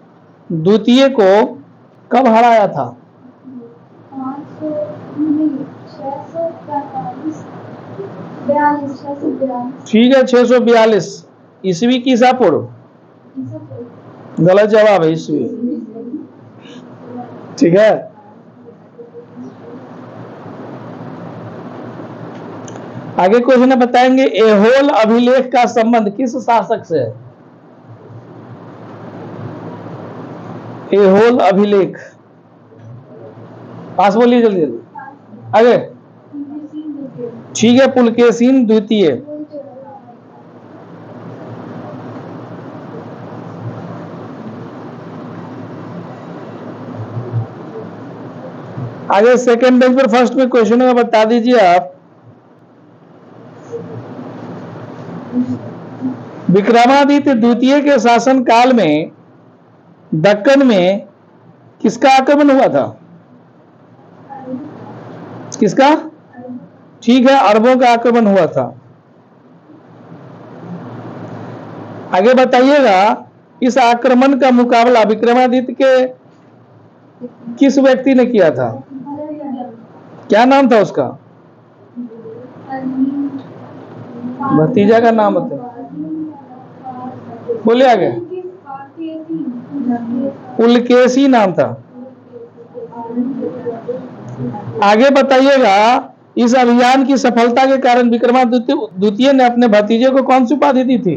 द्वितीय को कब हराया था? 642। ठीक है, 642 ईस्वी की ईसा पूर्व। गलत जवाब है, ईस्वी। ठीक है, आगे क्वेश्चन में बताएंगे एहोल अभिलेख का संबंध किस शासक से है? एहोल अभिलेख, पास बोलिए जल्दी जल्दी। आगे ठीक है, पुलकेशिन द्वितीय। आगे सेकंड पेज पर फर्स्ट में क्वेश्चन में बता दीजिए आप विक्रमादित्य द्वितीय के शासन काल में दक्कन में किसका आक्रमण हुआ था? किसका? ठीक है, अरबों का आक्रमण हुआ था। आगे बताइएगा इस आक्रमण का मुकाबला विक्रमादित्य के किस व्यक्ति ने किया था? क्या नाम था उसका? भतीजा का नाम बताइए, बोलिए आगे। पुलकेशी नाम था। आगे बताइएगा इस अभियान की सफलता के कारण विक्रमादित्य द्वितीय ने अपने भतीजे को कौन सी उपाधि दी थी?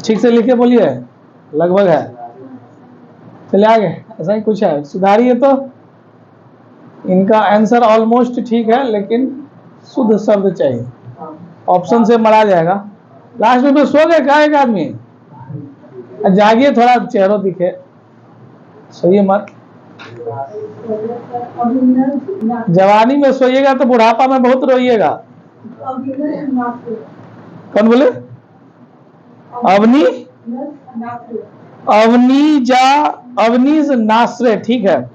ठीक से लिखे बोलिए, लगभग है। चलिए आगे, ऐसा ही कुछ है, सुधारिए तो। इनका आंसर ऑलमोस्ट ठीक है, लेकिन शुद्ध शब्द चाहिए, ऑप्शन से मरा जाएगा। लास्ट में तो सो गए का एक आदमी? जागिए, थोड़ा चेहरा दिखे, सोइए मत। जवानी में सोइएगा तो बुढ़ापा में बहुत रोइएगा। कौन बोले? अवनीज नासरे, ठीक है,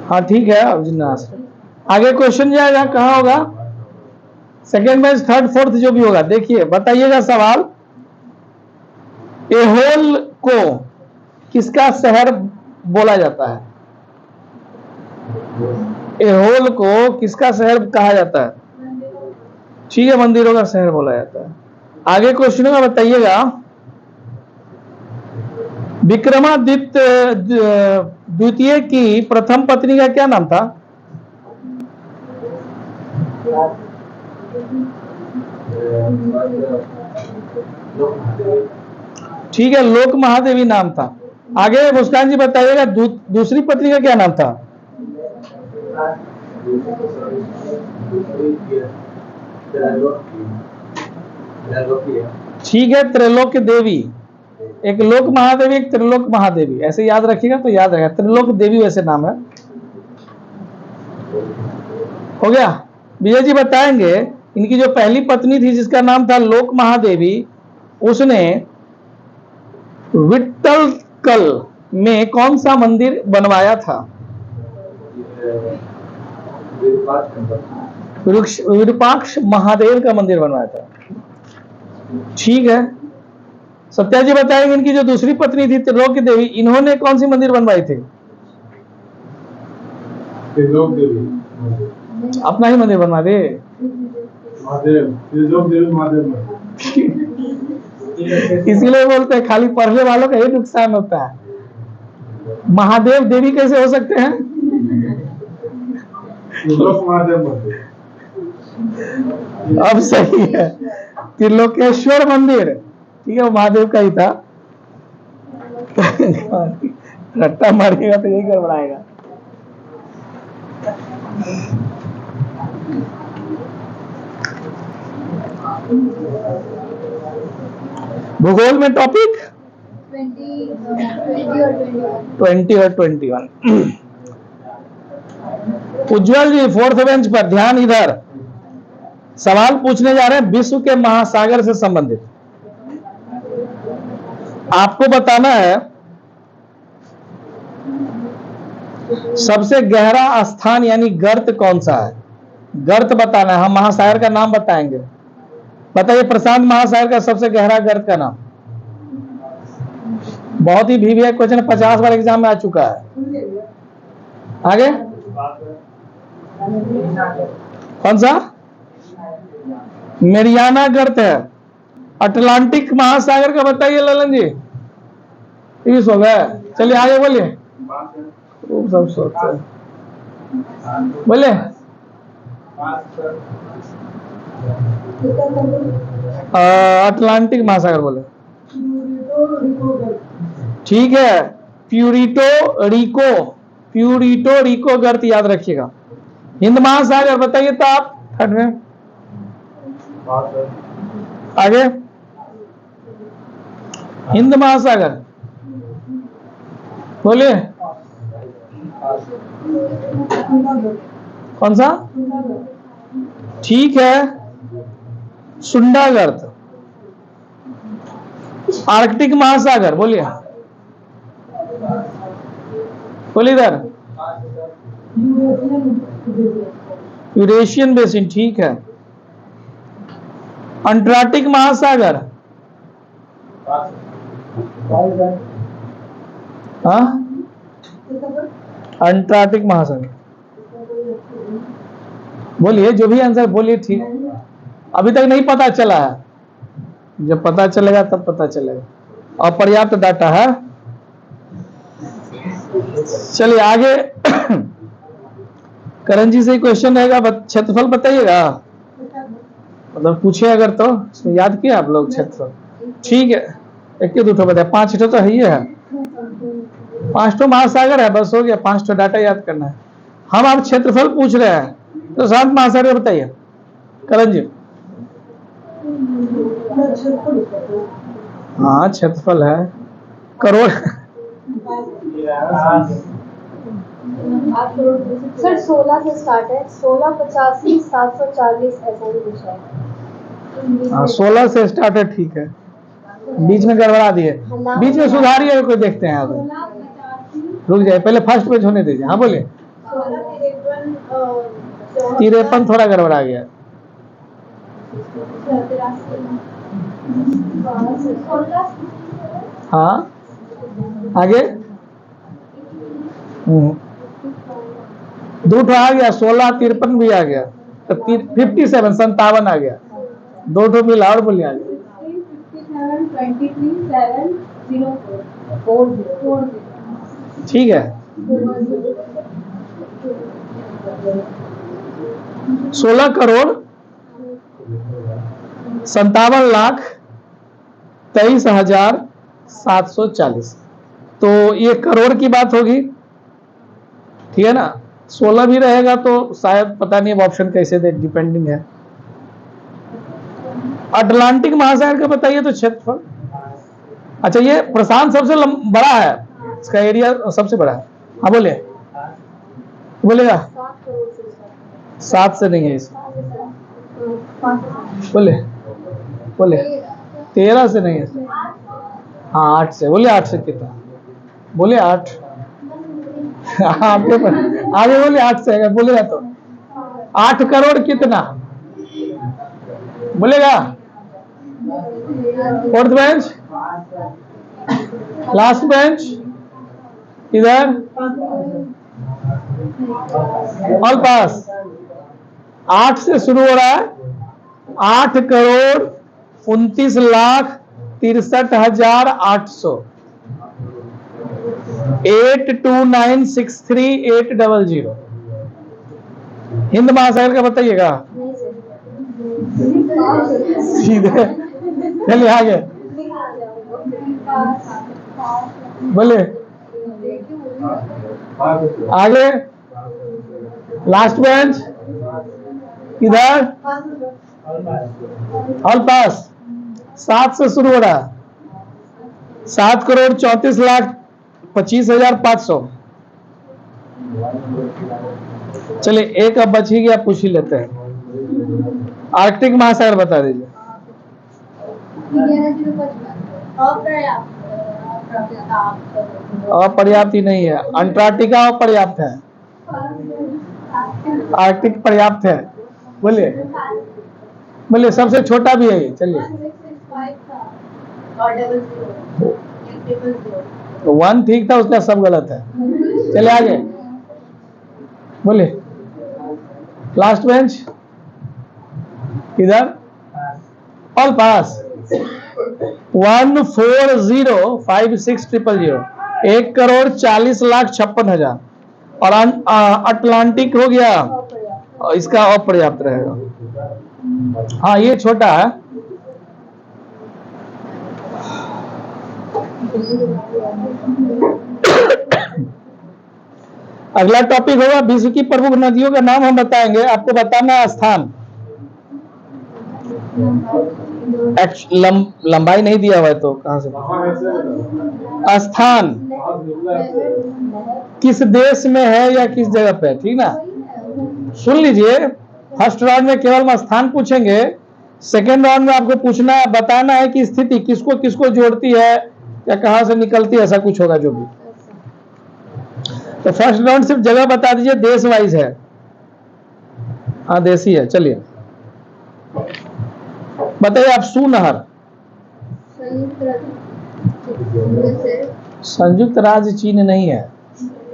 हाँ ठीक है, अवनीज नासरे। आगे क्वेश्चन जाएगा, कहाँ होगा? सेकेंड मैच, थर्ड, फोर्थ जो भी होगा। देखिए बताइएगा सवाल, एहोल को किसका शहर बोला जाता है? एहोल को किसका शहर कहा जाता है? ठीक है, मंदिरों का शहर बोला जाता है। आगे क्वेश्चन में बताइएगा विक्रमादित्य द्वितीय की प्रथम पत्नी का क्या नाम था? ठीक है, लोक महादेवी नाम था। आगे मुस्कान जी बताइएगा दूसरी पत्नी का क्या नाम था? ठीक है, त्रिलोक देवी। एक लोक महादेवी, एक त्रिलोक महादेवी, ऐसे याद रखिएगा तो याद रहेगा। त्रिलोक देवी वैसे नाम है। हो गया। विजय जी बताएंगे इनकी जो पहली पत्नी थी जिसका नाम था लोक महादेवी, उसने विट्ठलकल में कौन सा मंदिर बनवाया था? विरूपाक्ष महादेव का मंदिर बनवाया था। ठीक है, सत्या जी बताएंगे इनकी जो दूसरी पत्नी थी त्रिलोक देवी, इन्होंने कौन सी मंदिर बनवाई थी? त्रिलोक देवी अपना ही मंदिर बनवा दे। महादेव, त्रिलोक देवी महादेव। इसीलिए बोलते हैं खाली पढ़ने वालों का ही नुकसान होता है। महादेव देवी कैसे हो सकते हैं? त्रिलोक महादेव मंदिर। अब सही है, त्रिलोकेश्वर मंदिर, ठीक है, वो महादेव का ही था। रट्टा मारेगा तो यही गड़बड़ाएगा। भूगोल में टॉपिक 20 और 21। उज्जवल जी 4th बेंच पर, ध्यान इधर। सवाल पूछने जा रहे हैं विश्व के महासागर से संबंधित। आपको बताना है सबसे गहरा स्थान यानी गर्त कौन सा है। गर्त बताना है, हम महासागर का नाम बताएंगे। बताइए प्रशांत महासागर का सबसे गहरा गर्त का नाम। बहुत ही वीवीआई क्वेश्चन 50 बार एग्जाम में आ चुका है। आगे कौन सा? मेरियाना गर्त है। अटलांटिक महासागर का बताइए ललन जी। 30 हो गया। चलिए आगे बोलिए। सब सोचते हैं, बोले अटलांटिक महासागर बोले। ठीक है, प्यूरिटो रिको गर्त याद रखिएगा। हिंद महासागर बताइए तो आप थर्ड में। आगे हिंद महासागर बोलिए कौन सा? ठीक है, सुंडागर्त। आर्कटिक महासागर बोलिए, बोलिए इधर। यूरेशियन बेसिन, ठीक है। अंटार्कटिक महासागर, हाँ अंटार्कटिक महासागर बोलिए, जो भी आंसर बोलिए। ठीक, अभी तक नहीं पता चला है, जब पता चलेगा तब पता चलेगा। और पर्याप्त डाटा है। चलिए आगे करण जी से क्वेश्चन रहेगा, क्षेत्रफल बताइएगा। मतलब पूछे अगर तो इसमें याद किया आप लोग क्षेत्रफल। ठीक है, एक के दो बताए, 5 तो है ही है। 5 महासागर है, बस हो गया। 5 डाटा याद करना है। हम आप क्षेत्रफल पूछ रहे हैं तो 7 महासागर बताइए करण जी। हाँ क्षेत्रफल है, करोड़। सर 16 से स्टार्ट है, 16, 85, 740 ऐसा ही कुछ है। हाँ 16 से स्टार्ट है, ठीक है। बीच में गड़बड़ा दिए, बीच में सुधारिए। कोई देखते हैं आप, रुक जाए, पहले फर्स्ट पेज होने दीजिए। हाँ बोलिए। 53 थोड़ा गड़बड़ा गया। हाँ आगे 2 आ गया, 16, 53 भी आ गया, तो 57 57 आ गया। 2 मिला और बोलिए आगे। 23, ठीक है, 16 करोड़ 57,23,740। तो ये करोड़ की बात होगी, ठीक है ना। 16 भी रहेगा तो शायद पता नहीं अब ऑप्शन कैसे दे, डिपेंडिंग है। अटलांटिक महासागर का बताइए तो क्षेत्रफल। अच्छा ये प्रशांत सबसे बड़ा है, इसका एरिया सबसे बड़ा है। हाँ बोलिए, बोलेगा 7 से नहीं है इस बोले बोले 13 से नहीं है, हाँ 8 से, बोले 8 से कितना, बोले 8 आपके पर आगे बोले 8 से, अगर बोलेगा तो 8 करोड़ कितना बोलेगा। फोर्थ बेंच, लास्ट बेंच, इधर ऑल पास। 8 से शुरू हो रहा है, 8,29,63,800, 82963800। हिंद महासागर का बताइएगा सीधे। चलिए आगे बोले, आगे लास्ट बेंच, इधर ऑल पास। 7 से शुरू हो रहा है, 7,34,25,500। चलिए एक अब बच ही गया, पूछ ही लेते हैं। आर्कटिक महासागर बता दीजिए। अपर्याप्त ही नहीं है, अंटार्कटिका अपर्याप्त है, आर्कटिक पर्याप्त है। बोलिए बोलिए, सबसे छोटा भी है ये। चलिए 1 ठीक था, उसका सब गलत है। चलिए आगे बोलिए, लास्ट बेंच, इधर ऑल पास। 1405600, 1,40,56,000। और अटलांटिक हो गया, और इसका अपर्याप्त रहेगा। हाँ ये छोटा है। अगला टॉपिक होगा विश्व की प्रमुख नदियों का नाम हम बताएंगे, आपको बताना है स्थान। लंबाई नहीं दिया हुआ है तो कहां से स्थान किस देश में है या किस जगह पे, ठीक ना। सुन लीजिए, फर्स्ट राउंड में केवल हम स्थान पूछेंगे, सेकेंड राउंड में आपको पूछना है, बताना है कि स्थिति किसको किसको जोड़ती है या कहां से निकलती है, ऐसा कुछ होगा जो भी। तो फर्स्ट राउंड सिर्फ जगह बता दीजिए, देश वाइज है। हाँ देशी है। चलिए बताइए आप, सुनहर संयुक्त राज्य चीन नहीं है,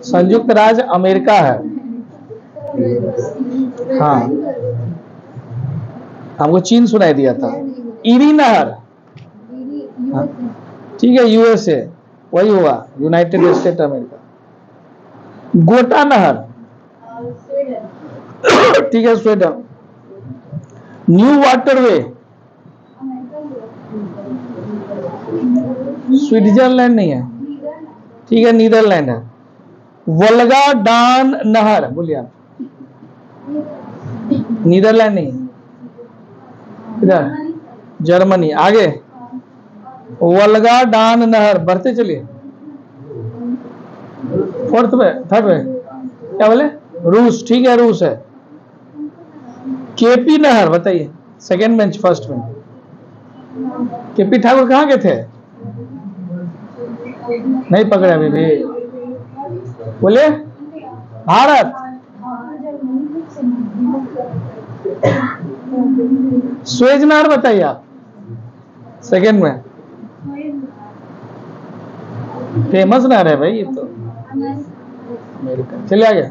संयुक्त राज्य अमेरिका है। हाँ हमको चीन सुनाई दिया था। इरी नहर, हाँ, ठीक है यूएसए, वही हुआ यूनाइटेड स्टेट अमेरिका। गोटा नहर, ठीक है स्वीडन। न्यू वाटरवे, स्विट्जरलैंड नहीं है, ठीक है नीदरलैंड है। वोल्गा डान नहर, बोलिए आप, नीदरलैंड नहीं, इधर जर्मनी। आगे वोल्गा डान नहर, बढ़ते चलिए। फोर्थ में, थर्ड में क्या बोले, रूस, ठीक है रूस है। केपी नहर बताइए, सेकेंड बेंच फर्स्ट में। केपी ठाकुर कहाँ के थे, नहीं पकड़े अभी भी, बोले भारत। स्वेज नहर बताइए आप, सेकेंड में। फेमस नहर है भाई ये तो अमेरिका। चलिए आगे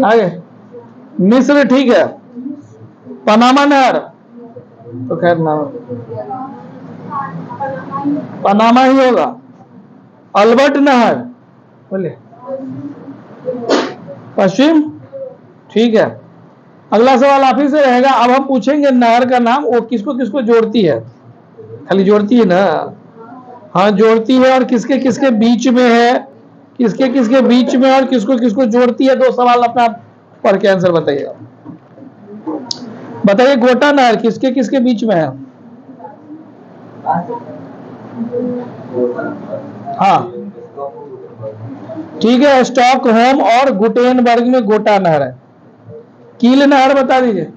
आगे। मिस्र, ठीक है। पनामा नहर, तो खैर नाम पनामा ही होगा। अल्बर्ट नहर, बोले पश्चिम, ठीक है। अगला सवाल आप ही से रहेगा। अब हम पूछेंगे नहर का नाम, वो किसको किसको जोड़ती है, खाली जोड़ती है ना, हाँ जोड़ती है, और किसके किसके बीच में है, किसके किसके बीच में और किसको किसको जोड़ती है। 2 सवाल अपना पढ़ के आंसर बताइएगा। बताइए गोटा नहर किसके किसके बीच में है। हाँ ठीक है, स्टॉकहोम और गुटेनबर्ग में गोटा नहर है। कील नहर बता दीजिए,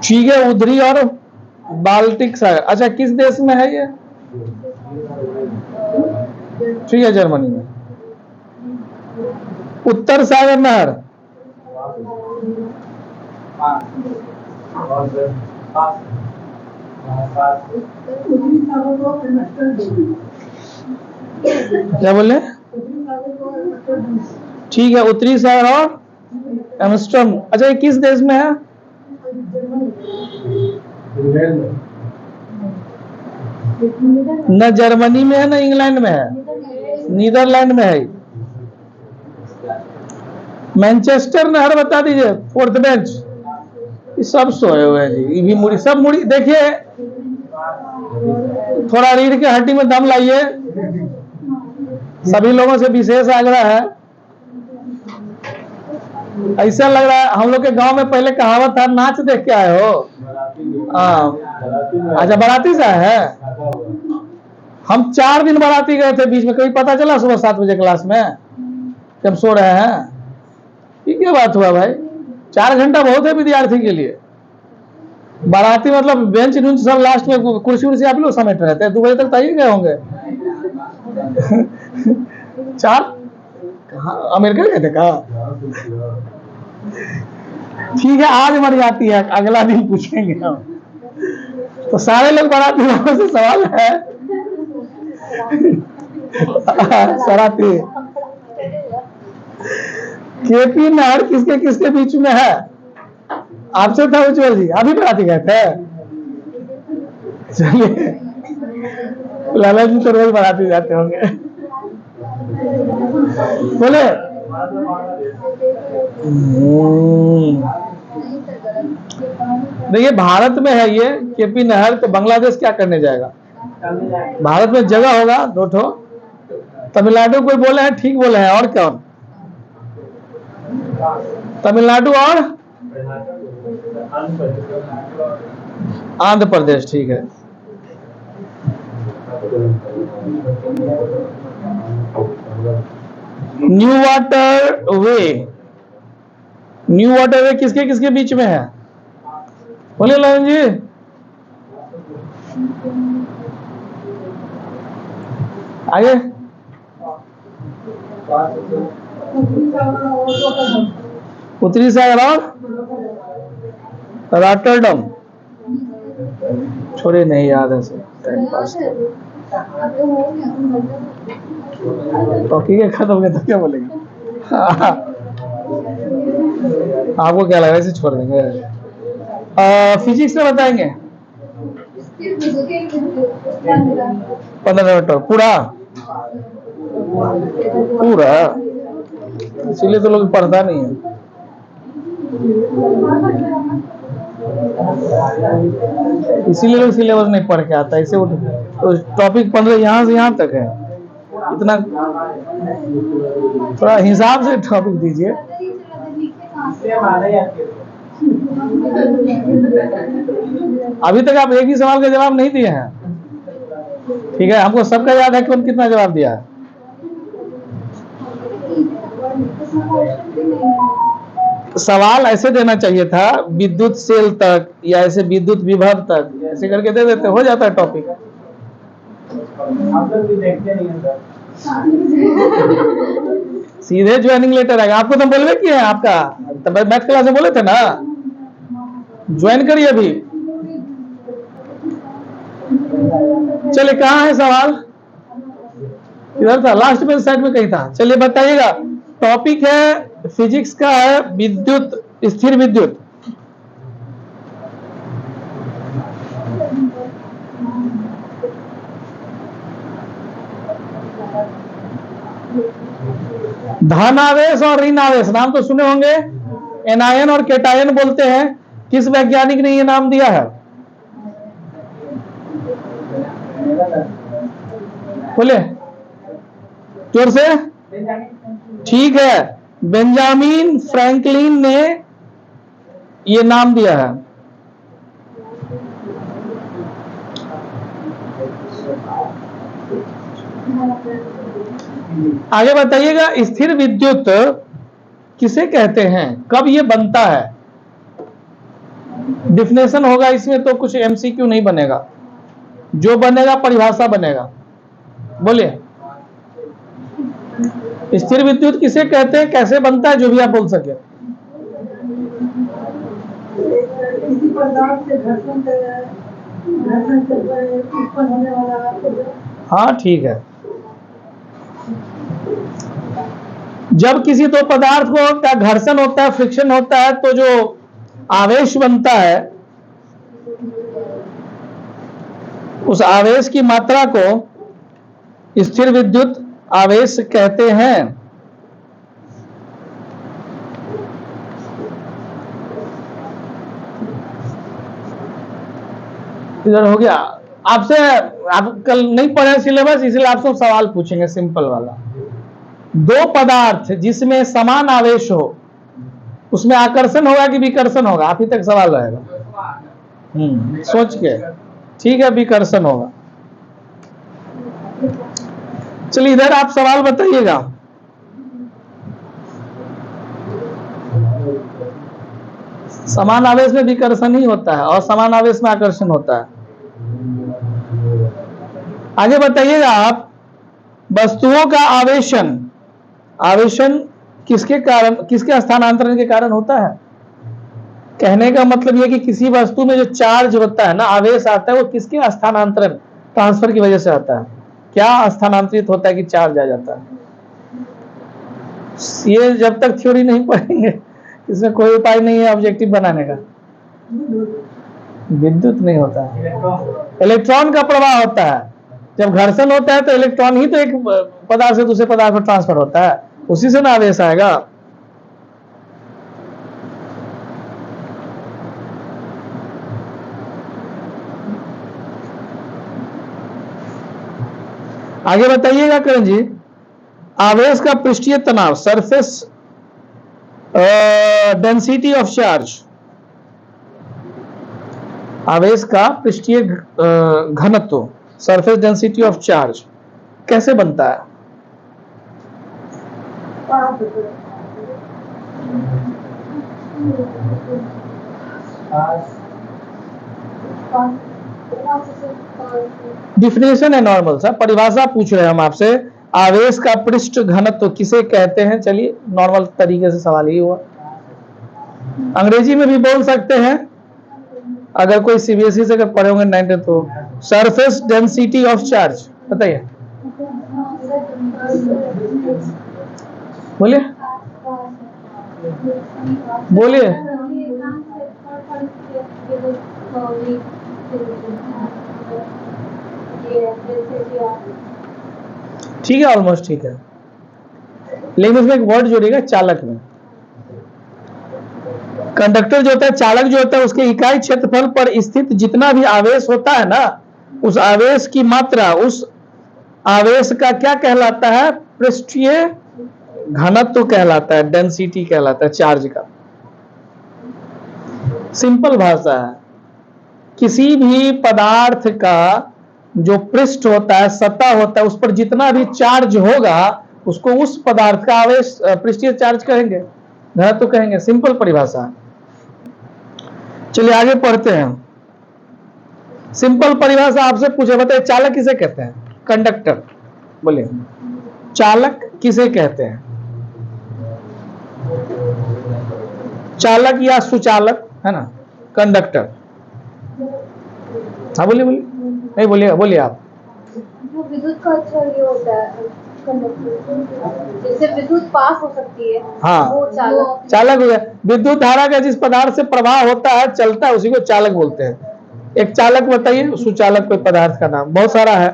ठीक है, उधरी और बाल्टिक सागर। अच्छा, किस देश में है ये? ठीक है, जर्मनी में। उत्तर सागर नहर क्या बोले? ठीक है, उत्तरी सागर और एम्स्टर्डम। अच्छा, ये किस देश में है? न जर्मनी में है न इंग्लैंड में है, नीदरलैंड में है। मैनचेस्टर नहर बता दीजिए, फोर्थ बेंच। ये सब सोए हुए हैं जी, ये भी मुड़ी, सब मुड़ी। देखिए, थोड़ा रीढ़ के हड्डी में दम लाइए। सभी लोगों से विशेष आग्रह है। ऐसा लग रहा है हम लोग के गांव में पहले कहावत था, नाच देख के आए हो। अच्छा, बाराती से आए हैं। हम 4 दिन बाराती गए थे, बीच में कभी पता चला सुबह 7 बजे क्लास में जब सो रहे हैं? ये क्या बात हुआ भाई? 4 घंटा बहुत है विद्यार्थी के लिए। बाराती मतलब बेंच नुंच सब लास्ट में, कुर्सी उर्सी आप लोग समेट रहते हैं। 2 बजे तक तो ही गए होंगे। 4 कहाँ अमेरिका गए थे कहा? ठीक है, आज मर जाती है, अगला दिन पूछेंगे हम। तो सारे लोग बाराती वालों से सवाल है। सराती केपी नहर किसके किसके बीच में है? आपसे था उज्जवल जी, अभी बाराती गए थे। चलिए, लाला जी तो रोज बाराती जाते होंगे। बोले देखिए, भारत में है ये केपी नहर, तो बांग्लादेश क्या करने जाएगा? भारत में जगह होगा 2 ठो। तमिलनाडु कोई बोले हैं, ठीक बोले हैं। और क्या? तमिलनाडु और आंध्र प्रदेश, ठीक है। न्यू वाटर वे किसके किसके बीच में है? बोले ललन जी। आगे उत्तरी सागर और रॉटरडम। छोड़े, नहीं याद है सर, टाइम पास। टॉपिक खत्म हो गया तो क्या बोलेंगे? आपको क्या लगा, इसे छोड़ देंगे? फिजिक्स में बताएंगे 15 मिनट पूरा पूरा, इसीलिए तो लोग पढ़ता नहीं है। इसीलिए लोग सिलेबस नहीं पढ़ के आता। इसे तो टॉपिक 15 यहाँ से यहाँ तक है। इतना थोड़ा हिसाब से टॉपिक दीजिए। अभी तक आप एक ही सवाल का जवाब नहीं दिए हैं। ठीक है, हमको सबका याद है कौन कितना जवाब दिया है। सवाल ऐसे देना चाहिए था, विद्युत सेल तक या ऐसे विद्युत विभव तक, ऐसे करके दे देते, हो जाता है टॉपिक। सीधे ज्वाइनिंग लेटर आएगा। आपको तो बोलवे किए हैं, आपका तो मैथ क्लास में बोले थे ना, ज्वाइन करिए अभी। चलिए, कहाँ है सवाल? इधर था, लास्ट में साइड में कहीं था। चलिए बताइएगा। टॉपिक है फिजिक्स का है विद्युत, स्थिर विद्युत। धन आवेश और ऋण आवेश नाम तो सुने होंगे। एनायन और केटायन बोलते हैं। किस वैज्ञानिक ने ये नाम दिया है? बोले जोर से। ठीक है, बेंजामिन फ्रैंकलिन ने ये नाम दिया है। आगे बताइएगा। स्थिर विद्युत किसे कहते हैं, कब ये बनता है? डिफिनेशन होगा इसमें तो कुछ एमसीक्यू नहीं बनेगा, जो बनेगा परिभाषा बनेगा। बोलिए, स्थिर विद्युत किसे कहते हैं, कैसे बनता है, जो भी आप बोल सके। किसी पदार्थ से घर्षण से उत्पन्न होने वाला। हाँ ठीक है, जब किसी दो पदार्थ को का घर्षण होता है, फ्रिक्शन होता है, तो जो आवेश बनता है, उस आवेश की मात्रा को स्थिर विद्युत आवेश कहते हैं। इधर हो गया। आपसे, आप कल नहीं पढ़े सिलेबस, इसलिए आपसे सवाल पूछेंगे सिंपल वाला। दो पदार्थ जिसमें समान आवेश हो, उसमें आकर्षण होगा कि विकर्षण होगा? आप ही तक सवाल रहेगा, सोच के। ठीक है, विकर्षण होगा। चलिए इधर आप सवाल बताइएगा। समान आवेश में विकर्षण ही होता है और समान आवेश में आकर्षण होता है। आगे बताइएगा आप, वस्तुओं का आवेशन, आवेशन किसके कारण, किसके स्थानांतरण के कारण होता है? कहने का मतलब यह कि किसी वस्तु में जो चार्ज होता है ना, आवेश आता है, वो किसके स्थानांतरण, ट्रांसफर की वजह से आता है? क्या स्थानांतरित होता है कि चार्ज आ जाता है? ये जब तक थ्योरी नहीं पढ़ेंगे इसमें कोई उपाय नहीं है ऑब्जेक्टिव बनाने का। विद्युत नहीं होता है, इलेक्ट्रॉन का प्रवाह होता है। जब घर्षण होता है तो इलेक्ट्रॉन ही तो एक पदार्थ से दूसरे पदार्थ में ट्रांसफर होता है, उसी से ना आवेश आएगा। आगे बताइएगा करण जी, आवेश का पृष्ठीय तनाव, सरफेस डेंसिटी ऑफ चार्ज, आवेश का पृष्ठीय घनत्व, सरफेस डेंसिटी ऑफ चार्ज कैसे बनता है? डिफिनेशन है नॉर्मल सा, परिभाषा पूछ रहे हैं हम आपसे। आवेश का पृष्ठ घनत्व किसे कहते हैं? चलिए नॉर्मल तरीके से सवाल ही हुआ। अंग्रेजी में भी बोल सकते हैं, अगर कोई सीबीएसई से अगर पढ़े होंगे 9th तो। सरफेस डेंसिटी ऑफ चार्ज बताइए, बोलिए बोलिए। ठीक है, ऑलमोस्ट ठीक है, लेकिन उसमें एक वर्ड जोड़िएगा, चालक में। कंडक्टर जो होता है, चालक जो होता है, उसके इकाई क्षेत्रफल पर स्थित जितना भी आवेश होता है ना, उस आवेश की मात्रा, उस आवेश का क्या कहलाता है? पृष्ठीय घनत्व कहलाता है, डेंसिटी कहलाता है चार्ज का। सिंपल भाषा है, किसी भी पदार्थ का जो पृष्ठ होता है, सतह होता है, उस पर जितना भी चार्ज होगा उसको उस पदार्थ का आवेश पृष्ठीय चार्ज कहेंगे, घनत्व कहेंगे। सिंपल परिभाषा है। चलिए आगे पढ़ते हैं। सिंपल परिभाषा आपसे पूछे, बताइए चालक किसे कहते हैं? कंडक्टर, बोलिए चालक किसे कहते हैं? चालक या सुचालक है ना, कंडक्टर। हाँ बोलिए बोलिए, नहीं बोलिए बोलिए आप। जो विद्युत का अच्छा ये होता है कंडक्टर, जैसे विद्युत पास हो सकती है, हाँ, वो चालक। चालक हो गया। विद्युत धारा का जिस पदार्थ से प्रवाह होता है, चलता है, उसी को चालक बोलते हैं। एक चालक बताइए, सुचालक कोई पदार्थ का नाम, बहुत सारा है।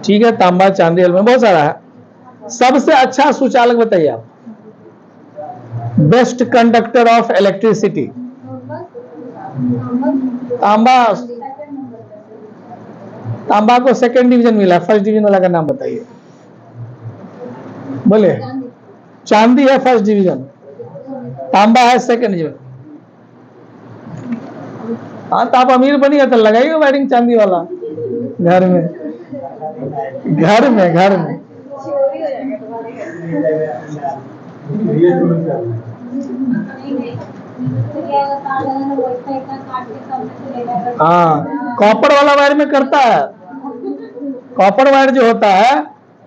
ठीक है, तांबा, चांदी, एल्यूमीनियम, बहुत सारा है। सबसे अच्छा सुचालक बताइए आप। बेस्ट कंडक्टर ऑफ इलेक्ट्रिसिटी, तांबा। तांबा को सेकंड डिवीजन मिला, फर्स्ट डिवीजन वाला का नाम बताइए, बोले। चांदी है फर्स्ट डिवीजन, तांबा है सेकंड डिवीजन। हाँ तो आप अमीर बनिए तो लगाइए वायरिंग चांदी वाला घर में, घर में, घर में। ये तो नहीं करना। हाँ, कॉपर वाला वायर में करता है। कॉपर वायर जो होता है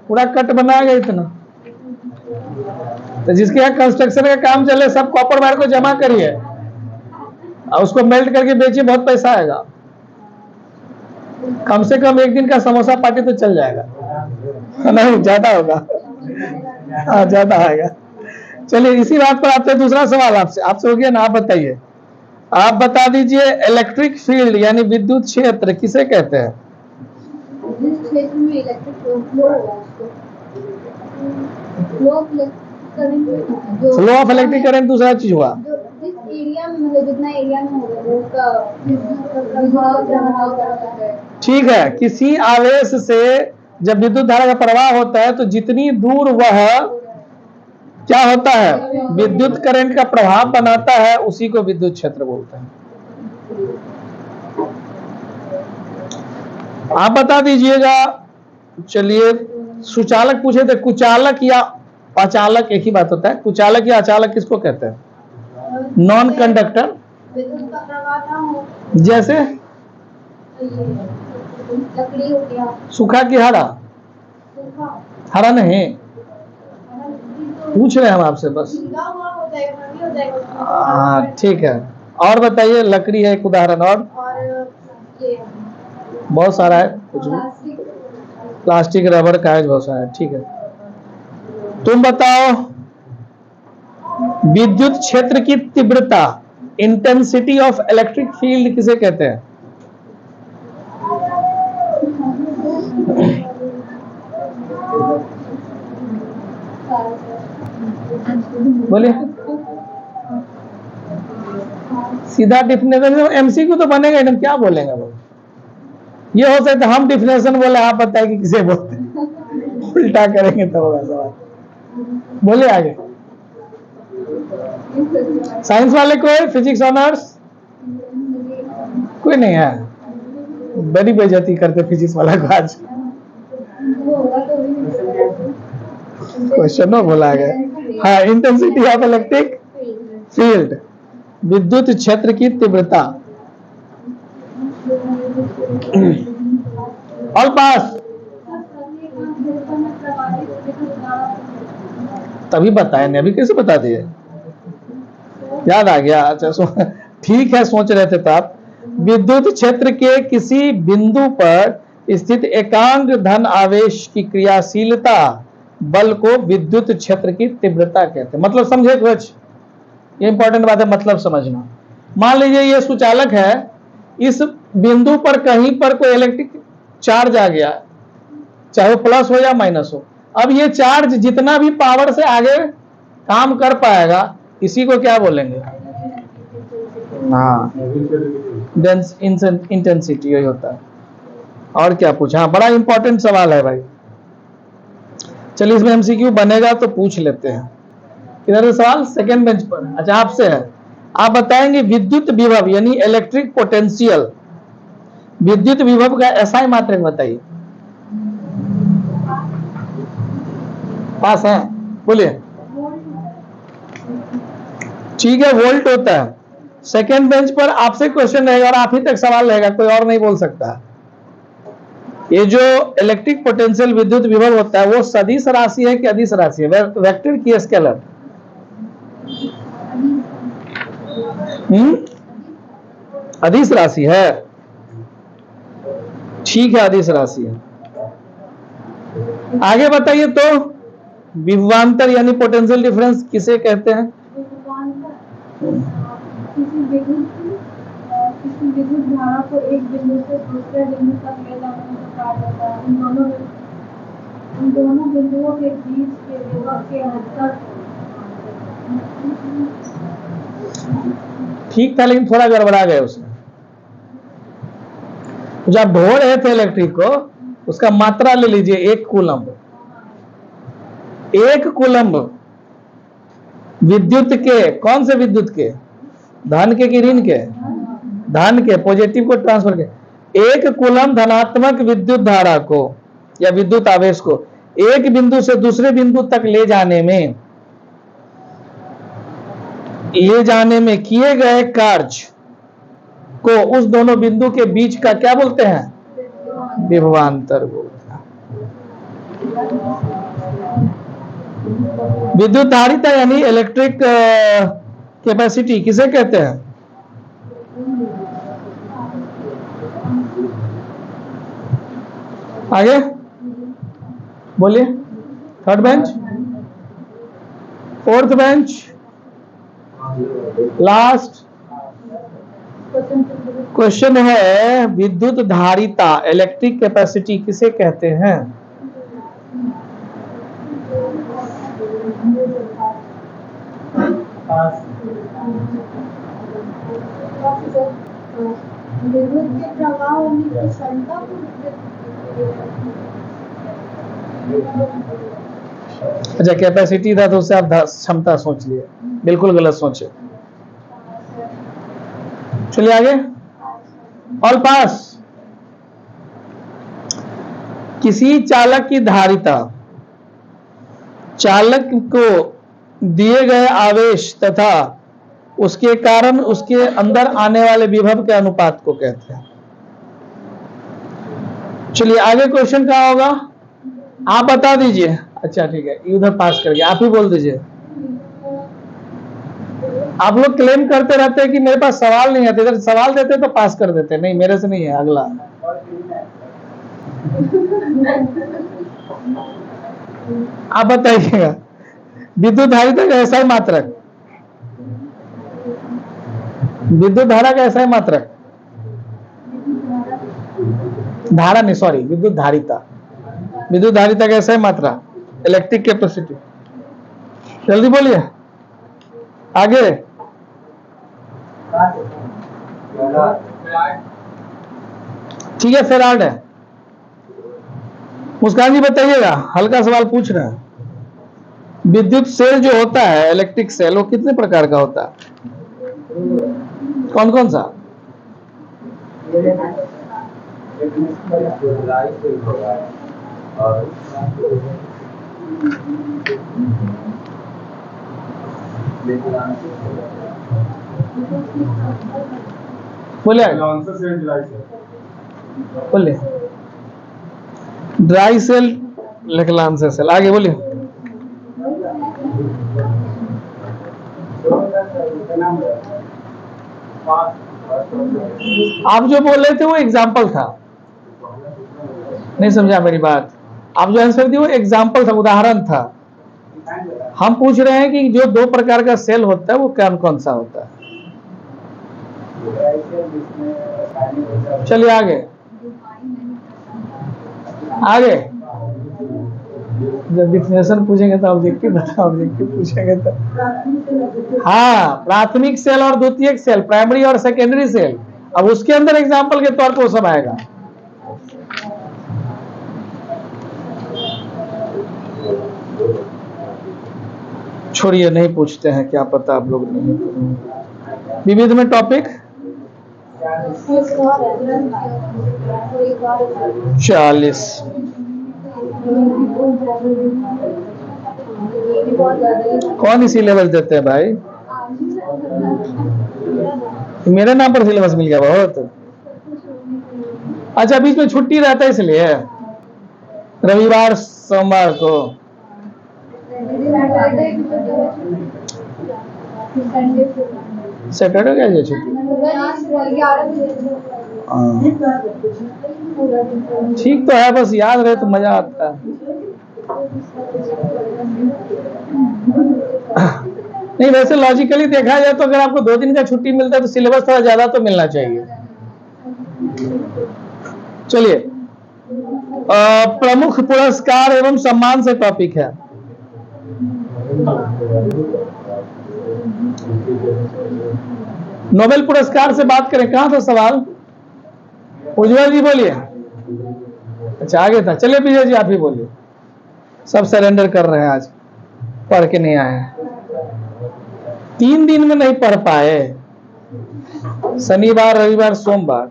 पूरा कट बनाएगा इतना। तो जिसके यहाँ कंस्ट्रक्शन का काम चले सब कॉपर वायर को जमा करिए और उसको मेल्ट करके बेचिए, बहुत पैसा आएगा। कम से कम एक दिन का समोसा पार्टी तो चल जाएगा। नहीं, ज्यादा होगा। हाँ, ज्यादा आएगा। चलिए, इसी बात पर आपसे दूसरा सवाल आपसे हो गया ना। आप बताइए, आप बता दीजिए इलेक्ट्रिक फील्ड यानी विद्युत क्षेत्र किसे कहते हैं? जिस क्षेत्र में इलेक्ट्रिक फ्लो होगा उसको फ्लो ऑफ करंट, जो फ्लो ऑफ इलेक्ट्रिक करंट दूसरा चीज हुआ। जो जिस एरिया में मतलब जितना एरिया में होगा वो उसका विद्युत प्रभाव करता है। ठीक है, किसी आवेश से जब विद्युत धारा का प्रवाह होता है तो जितनी दूर वह क्या होता है, विद्युत करंट का प्रभाव बनाता है, उसी को विद्युत क्षेत्र बोलते हैं। आप बता दीजिएगा। चलिए, सुचालक पूछे थे, कुचालक या अचालक एक ही बात होता है। कुचालक या अचालक किसको कहते हैं? Non conductor. विद्युत का प्रवाह ना हो, जैसे लकड़ी हो गया, सूखा कि हरा? सूखा हरा नहीं, पूछ रहे हैं हम आपसे बस। गीला हुआ हो जाएगा, नहीं हो जाएगा। हाँ, ठीक है। और बताइए, लकड़ी है एक उदाहरण, और ये बहुत सारा है, कुछ भी। प्लास्टिक, प्लास्टिक, रबर, कागज, बहुत सारा है। ठीक है, तुम बताओ विद्युत क्षेत्र की तीव्रता, इंटेंसिटी ऑफ इलेक्ट्रिक फील्ड किसे कहते हैं? बोलिए, सीधा डिफिनेशन। एमसीक्यू तो बनेगा एकदम, क्या बोलेंगे वो? ये हो सकता है हम डिफिनेशन बोले, आप बताए कि किसे बोलते हैं। उल्टा करेंगे तो होगा सवाल। बोलिए आगे। साइंस वाले कोई? फिजिक्स ऑनर्स कोई नहीं है? बड़ी बेइज्जती करते फिजिक्स वाला को आज। वो होगा तो भी नहीं। क्वेश्चन बोला गया। हाँ, इंटेंसिटी ऑफ इलेक्ट्रिक फील्ड, विद्युत क्षेत्र की तीव्रता। All pass. तभी बताए नहीं, अभी कैसे बता दिए? याद आ गया? अच्छा, ठीक है, सोच रहे थे तो आप। विद्युत क्षेत्र के किसी बिंदु पर स्थित एकांक धन आवेश की क्रियाशीलता बल को विद्युत क्षेत्र की तीव्रता कहते हैं। मतलब समझे कुछ? ये इंपॉर्टेंट बात है, मतलब समझना। मान लीजिए ये सुचालक है, इस बिंदु पर कहीं पर कोई इलेक्ट्रिक चार्ज आ गया, चाहे वो प्लस हो या माइनस हो। अब ये चार्ज जितना भी पावर से आगे काम कर पाएगा, इसी को क्या बोलेंगे? हाँ, डेंस इंटेंसिटी, यही होता है। और क्या पूछा? हाँ, बड़ा इंपॉर्टेंट सवाल है भाई। चलिए, इसमें एमसीक्यू बनेगा तो पूछ लेते हैं। किधर है सवाल? सेकंड बेंच पर। अच्छा, आपसे है। आप बताएंगे विद्युत विभव यानी इलेक्ट्रिक पोटेंशियल, विद्युत विभव का एसआई मात्रक बताइए। पास है? बोलिए। ठीक है, वोल्ट होता है। सेकंड बेंच पर आपसे क्वेश्चन रहेगा और आप ही तक सवाल रहेगा, कोई और नहीं बोल सकता। ये जो इलेक्ट्रिक पोटेंशियल विद्युत विभव होता है वो सदिश राशि है कि अदिश राशि है? वेक्टर की स्केलर? अदिश राशि है। ठीक है, अदिश राशि है। आगे बताइए तो, विभवांतर यानी पोटेंशियल डिफरेंस किसे कहते हैं? किसी विद्युत धारा को एक बिंदु से दूसरे बिंदु तक ले जाने में कहा जाता है। उन दोनों बिंदुओं के बीच के विभव के अंतर। ठीक था, लेकिन थोड़ा गड़बड़ा गए उसमें। जब ढो रहे थे इलेक्ट्रिक को, उसका मात्रा ले लीजिए, 1 कूलम्ब। 1 कूलम्ब विद्युत के, कौन से विद्युत के? धन के कि ऋण के? धन के, पॉजिटिव को ट्रांसफर के। 1 कूलम्ब धनात्मक विद्युत धारा को या विद्युत आवेश को एक बिंदु से दूसरे बिंदु तक ले जाने में किए गए कार्य को उस दोनों बिंदु के बीच का क्या बोलते हैं? विभवांतर बोलते हैं। विद्युत धारिता यानी इलेक्ट्रिक कैपेसिटी किसे कहते हैं? आगे बोलिए। Third bench, fourth bench, last question है विद्युत धारिता इलेक्ट्रिक कैपेसिटी किसे कहते हैं? विद्युत के प्रवाह होने की क्षमता को अच्छा, कैपेसिटी था तो उससे आप क्षमता सोच लिए, बिल्कुल गलत सोचे। चलिए आगे। All pass. किसी चालक की धारिता चालक को दिए गए आवेश तथा उसके कारण उसके अंदर आने वाले विभव के अनुपात को कहते हैं। चलिए आगे क्वेश्चन क्या होगा आप बता दीजिए। अच्छा ठीक है, उधर पास करके आप ही बोल दीजिए। आप लोग क्लेम करते रहते हैं कि मेरे पास सवाल नहीं आते, इधर सवाल देते तो पास कर देते। नहीं, मेरे से नहीं है। अगला आप बताइएगा। विद्युत धारिता का ऐसा ही मात्रक, विद्युत धारा का ऐसा ही मात्रक, धारा नहीं सॉरी, विद्युत धारिता, विद्युत धारिता का ऐसा ही मात्रा, इलेक्ट्रिक कैपेसिटी। जल्दी बोलिए आगे। ठीक है, फेराड है। मुस्कान जी बताइएगा, हल्का सवाल पूछ रहे हैं। विद्युत सेल जो होता है, इलेक्ट्रिक सेल, वो कितने प्रकार का होता है? कौन कौन सा? बोले बोले ड्राई सेल, लेक्लांसर सेल। आगे बोलिए। आप जो बोल रहे थे वो एग्जाम्पल था, नहीं समझा मेरी बात। आप जो आंसर दिए वो एग्जाम्पल था, उदाहरण था। हम पूछ रहे हैं कि जो दो प्रकार का सेल होता है वो कौन कौन सा होता है। चलिए आगे आगे। जब डिफिनेशन पूछेंगे तो ऑब्जेक्टिव बताओ, ऑब्जेक्टिव पूछेंगे तो हाँ, प्राथमिक सेल और द्वितीयक सेल, प्राइमरी और सेकेंडरी सेल। अब उसके अंदर एग्जाम्पल के तौर पर वो सब आएगा। छोड़िए, नहीं पूछते हैं, क्या पता आप लोग नहीं। विविध में टॉपिक 40। कौन सिलेबस देते हैं भाई? मेरे नाम पर सिलेबस मिल गया बहुत। अच्छा, बीच में छुट्टी रहता है इसलिए रविवार सोमवार को। सैटरडे क्या है छुट्टी? ठीक तो है, बस याद रहे तो मजा आता है। नहीं, वैसे लॉजिकली देखा जाए तो अगर आपको 2 दिन का छुट्टी मिलता है तो सिलेबस थोड़ा ज्यादा तो मिलना चाहिए। चलिए, प्रमुख पुरस्कार एवं सम्मान से टॉपिक है। नोबेल पुरस्कार से बात करें, कहां था सवाल? उज्जवल जी बोलिए। अच्छा आगे था। चलिए विजय जी आप ही बोलिए। सब सरेंडर कर रहे हैं, आज पढ़ के नहीं आए। 3 दिन में नहीं पढ़ पाए, शनिवार रविवार सोमवार।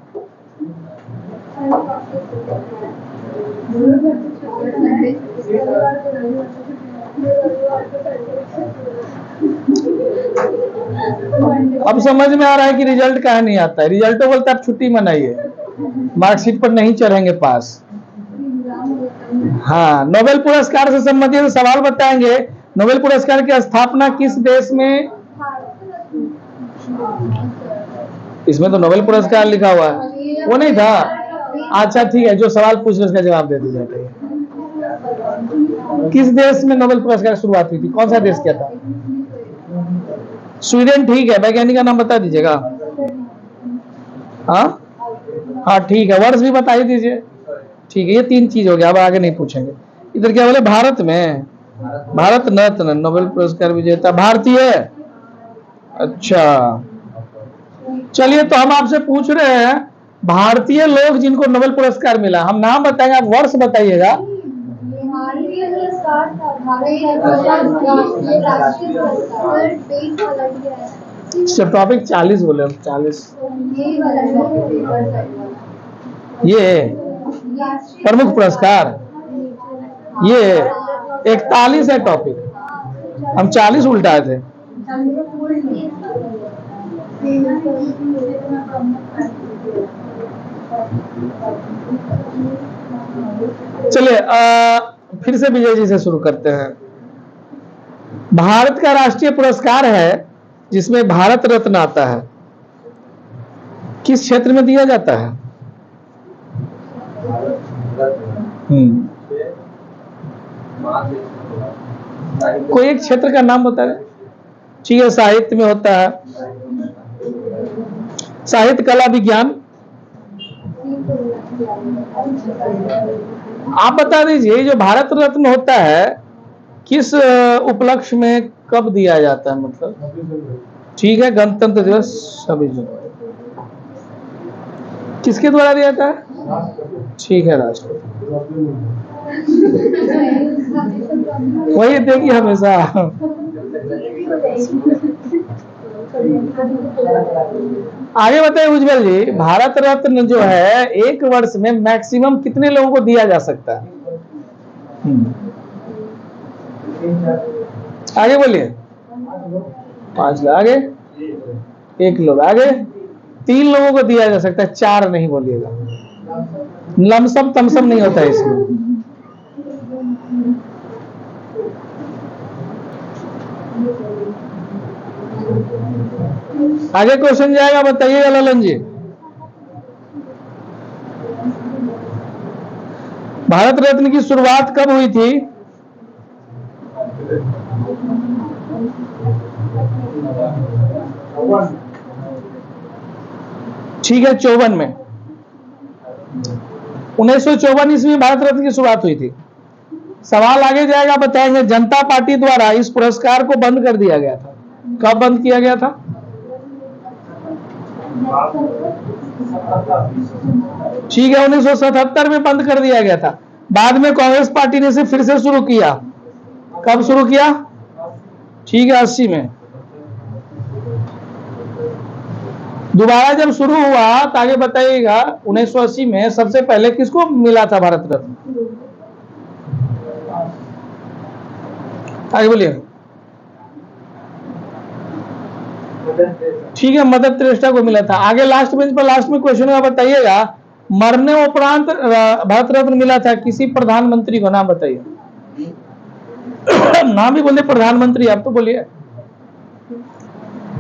अब समझ में आ रहा है कि रिजल्ट कहाँ नहीं आता है। रिजल्ट तो बोलता है आप छुट्टी मनाइए, मार्कशीट पर नहीं चढ़ेंगे पास। हाँ, नोबेल पुरस्कार से संबंधित सवाल बताएंगे। नोबेल पुरस्कार की स्थापना किस देश में? इसमें तो नोबेल पुरस्कार लिखा हुआ है, वो नहीं था। अच्छा ठीक है, जो सवाल पूछ रहे उसका जवाब दे दीजिए। किस देश में नोबेल पुरस्कार की शुरुआत हुई थी? कौन सा देश किया था? स्वीडन। ठीक है, वैज्ञानिक का नाम बता दीजिएगा। हाँ हाँ ठीक है, वर्ष भी बता ही दीजिए। ठीक है, ये 3 चीज हो गया, अब आगे नहीं पूछेंगे। इधर क्या बोले? भारत में भारत रत्न नोबेल पुरस्कार विजेता भारतीय। अच्छा चलिए, तो हम आपसे पूछ रहे हैं भारतीय लोग जिनको नोबेल पुरस्कार मिला, हम नाम बताएंगे, आप वर्ष बताइएगा। टॉपिक 40 बोले, 40 ये प्रमुख पुरस्कार, ये 41 है टॉपिक, हम 40 उल्टाए थे। चलिए फिर से विजय जी से शुरू करते हैं। भारत का राष्ट्रीय पुरस्कार है जिसमें भारत रत्न आता है, किस क्षेत्र में दिया जाता है? कोई एक क्षेत्र का नाम बता रहे। ठीक है, साहित्य में होता है, साहित्य, कला, विज्ञान। आप बता दीजिए, जो भारत रत्न होता है किस उपलक्ष्य में कब दिया जाता है? मतलब ठीक है, गणतंत्र दिवस 26 जनवरी। किसके द्वारा दिया जाता है? ठीक है, राष्ट्रपति। वही देखिए हमेशा। आगे बताइए उज्जवल जी, भारत रत्न जो है एक वर्ष में मैक्सिमम कितने लोगों को दिया जा सकता है? आगे बोलिए। 5 लोग आगे, 1 लोग आगे, 3 लोगों को दिया जा सकता है, 4 नहीं बोलिएगा। लमसम तमसम नहीं होता है इसमें। आगे क्वेश्चन जाएगा, बताइएगा ललन जी। भारत रत्न की शुरुआत कब हुई थी? ठीक है, 54 में। 1954 ईस्वी में भारत रत्न की शुरुआत हुई थी। सवाल आगे जाएगा, बताएंगे। जनता पार्टी द्वारा इस पुरस्कार को बंद कर दिया गया था, कब बंद किया गया था? ठीक है, 1977 में बंद कर दिया गया था। बाद में कांग्रेस पार्टी ने इसे फिर से शुरू किया। कब शुरू किया? ठीक है, 80 में। दोबारा जब शुरू हुआ तो आगे बताइएगा, 1980 में सबसे पहले किसको मिला था भारत रत्न? आगे बोलिए। ठीक है, मदर तेरेसा को मिला था। आगे लास्ट बेंच पर लास्ट में क्वेश्चन में बताइएगा, मरने उपरांत भारत रत्न मिला था किसी प्रधानमंत्री को, नाम बताइए। नाम भी बोलिए, प्रधानमंत्री, आप तो बोलिए,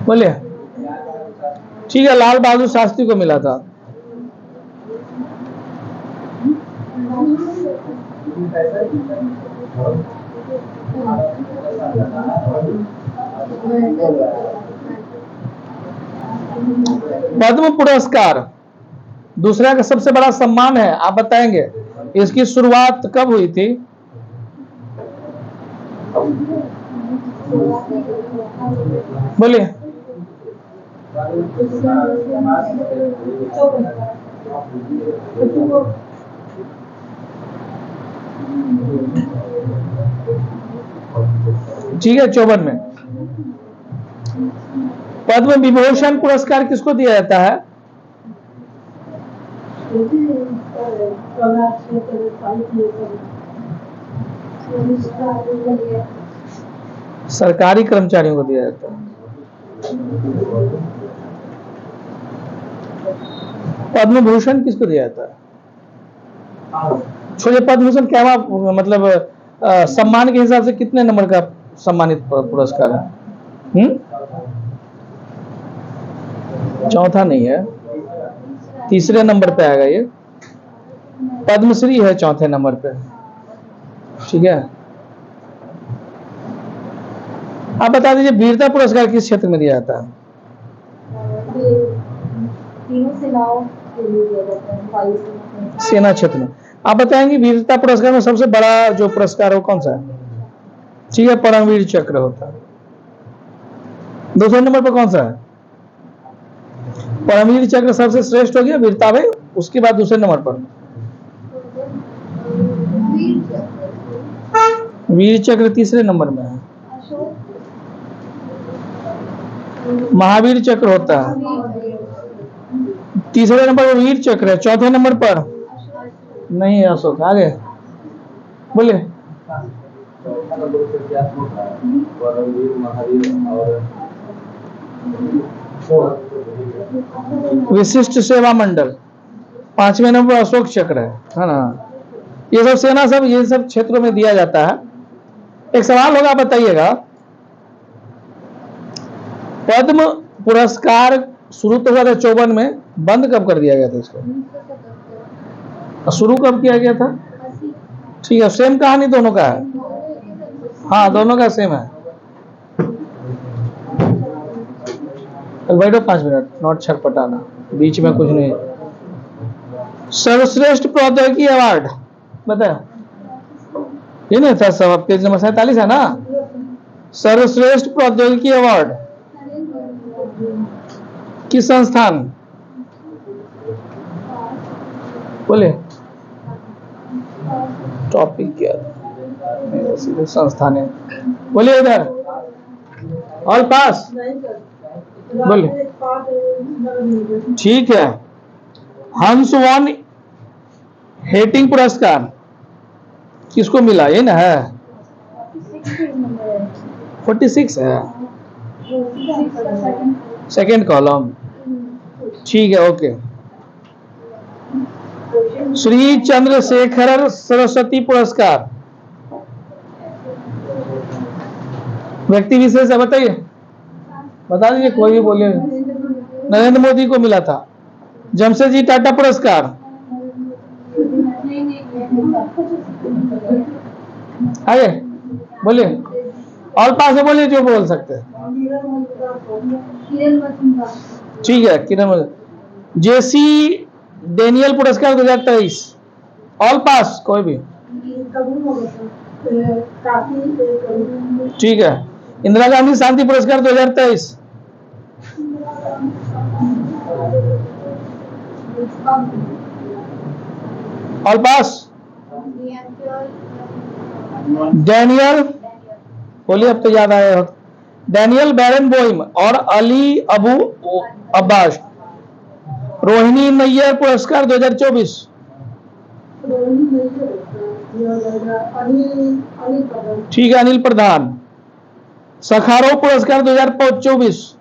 बोलिए। ठीक है, लाल बहादुर शास्त्री को मिला था। पद्म पुरस्कार दूसरा का सबसे बड़ा सम्मान है, आप बताएंगे इसकी शुरुआत कब हुई थी? बोलिए। ठीक है, 54 में। पद्म विभूषण पुरस्कार किसको दिया जाता है? कला क्षेत्र साहित्य सब सरकारी कर्मचारियों को दिया जाता है। पद्म भूषण किसको दिया जाता है? छोटे पद्म भूषण क्या मतलब सम्मान के हिसाब से कितने नंबर का सम्मानित पुरस्कार है? चौथा नहीं है, तीसरे नंबर पे आएगा ये। पद्मश्री है चौथे नंबर पे। ठीक है, आप बता दीजिए वीरता पुरस्कार किस क्षेत्र में दिया जाता है? तीनों सेनाओं के लिए दिया जाता है, वायु सेना। सेना क्षेत्र में। आप बताएंगे वीरता पुरस्कार में सबसे बड़ा जो पुरस्कार है वो कौन सा है? ठीक है, परमवीर चक्र होता है। दूसरे नंबर पर कौन सा है? परमवीर चक्र सबसे श्रेष्ठ हो गया वीरता में। उसके बाद दूसरे नंबर पर वीर चक्र तीसरे नंबर में है। महावीर चक्र होता है तीसरे नंबर पर, वीर चक्र है चौथे नंबर पर। नहीं है अशोक, आगे बोलिए। विशिष्ट सेवा मंडल पांचवें नंबर पर अशोक चक्र है ना। ये सब सेना सब ये सब क्षेत्रों में दिया जाता है। एक सवाल होगा, बताइएगा पद्म पुरस्कार शुरू तो हुआ था 54 में, बंद कब कर दिया गया था इसको? शुरू कब किया गया था? ठीक है, सेम कहानी दोनों का है। हाँ, दोनों का सेम है। बैठो 5 मिनट, नोट छटपटाना, बीच में कुछ नहीं। सर्वश्रेष्ठ प्रौद्योगिकी अवार्ड बताया ये नहीं था सब, पेज नंबर 47 है ना। सर्वश्रेष्ठ प्रौद्योगिकी अवार्ड किस संस्थान? बोले टॉपिक क्या सीधे संस्थान है। बोलिए इधर, ऑल पास बोले। ठीक है, हंस वन हेटिंग पुरस्कार किसको मिला? ये ना है 46 है, सेकेंड कॉलम। ठीक है, ओके। श्री चंद्रशेखर सरस्वती पुरस्कार व्यक्ति विशेष है, बताइए, बता दीजिए, कोई भी बोले। नरेंद्र मोदी को मिला था। जमशेदजी टाटा पुरस्कार आगे बोलिए, और पास है, बोलिए जो बोल सकते हैं। ठीक है, किरण। जेसी डेनियल पुरस्कार 2023 ऑल पास, कोई भी। ठीक है, इंदिरा गांधी शांति पुरस्कार 2023 ऑल पास। डैनियल बोलिए, अब तो याद आया हो। डैनियल बैरनबोइम और अली अबू अब्बास। रोहिणी नैयर पुरस्कार 2024 ठीक है, अनिल प्रधान। सखारोव पुरस्कार 2024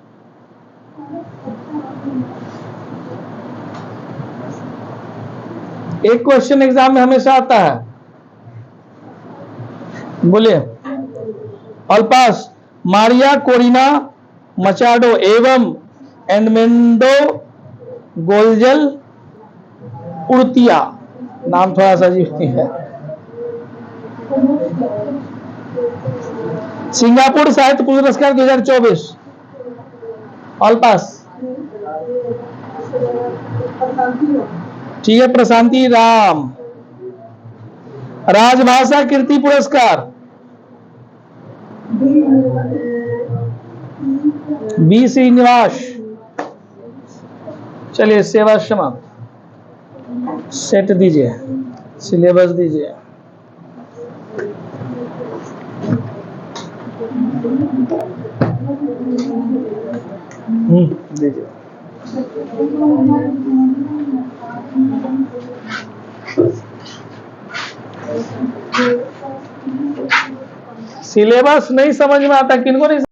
एक क्वेश्चन एग्जाम में हमेशा आता है, बोलिए all pass. Maria Corina Machado एवं एडमेंडो गोल्जल उर्तिया, नाम थोड़ा सा अजीब है। सिंगापुर साहित्य पुरस्कार 2024 ऑल पास। ठीक है, प्रशांति राम। राजभाषा कीर्ति पुरस्कार बी श्रीनिवास। चलिए, सेवा समाप्त। सेट दीजिए, सिलेबस दीजिए। दीजिए। सिलेबस नहीं समझ में आता, किनको नहीं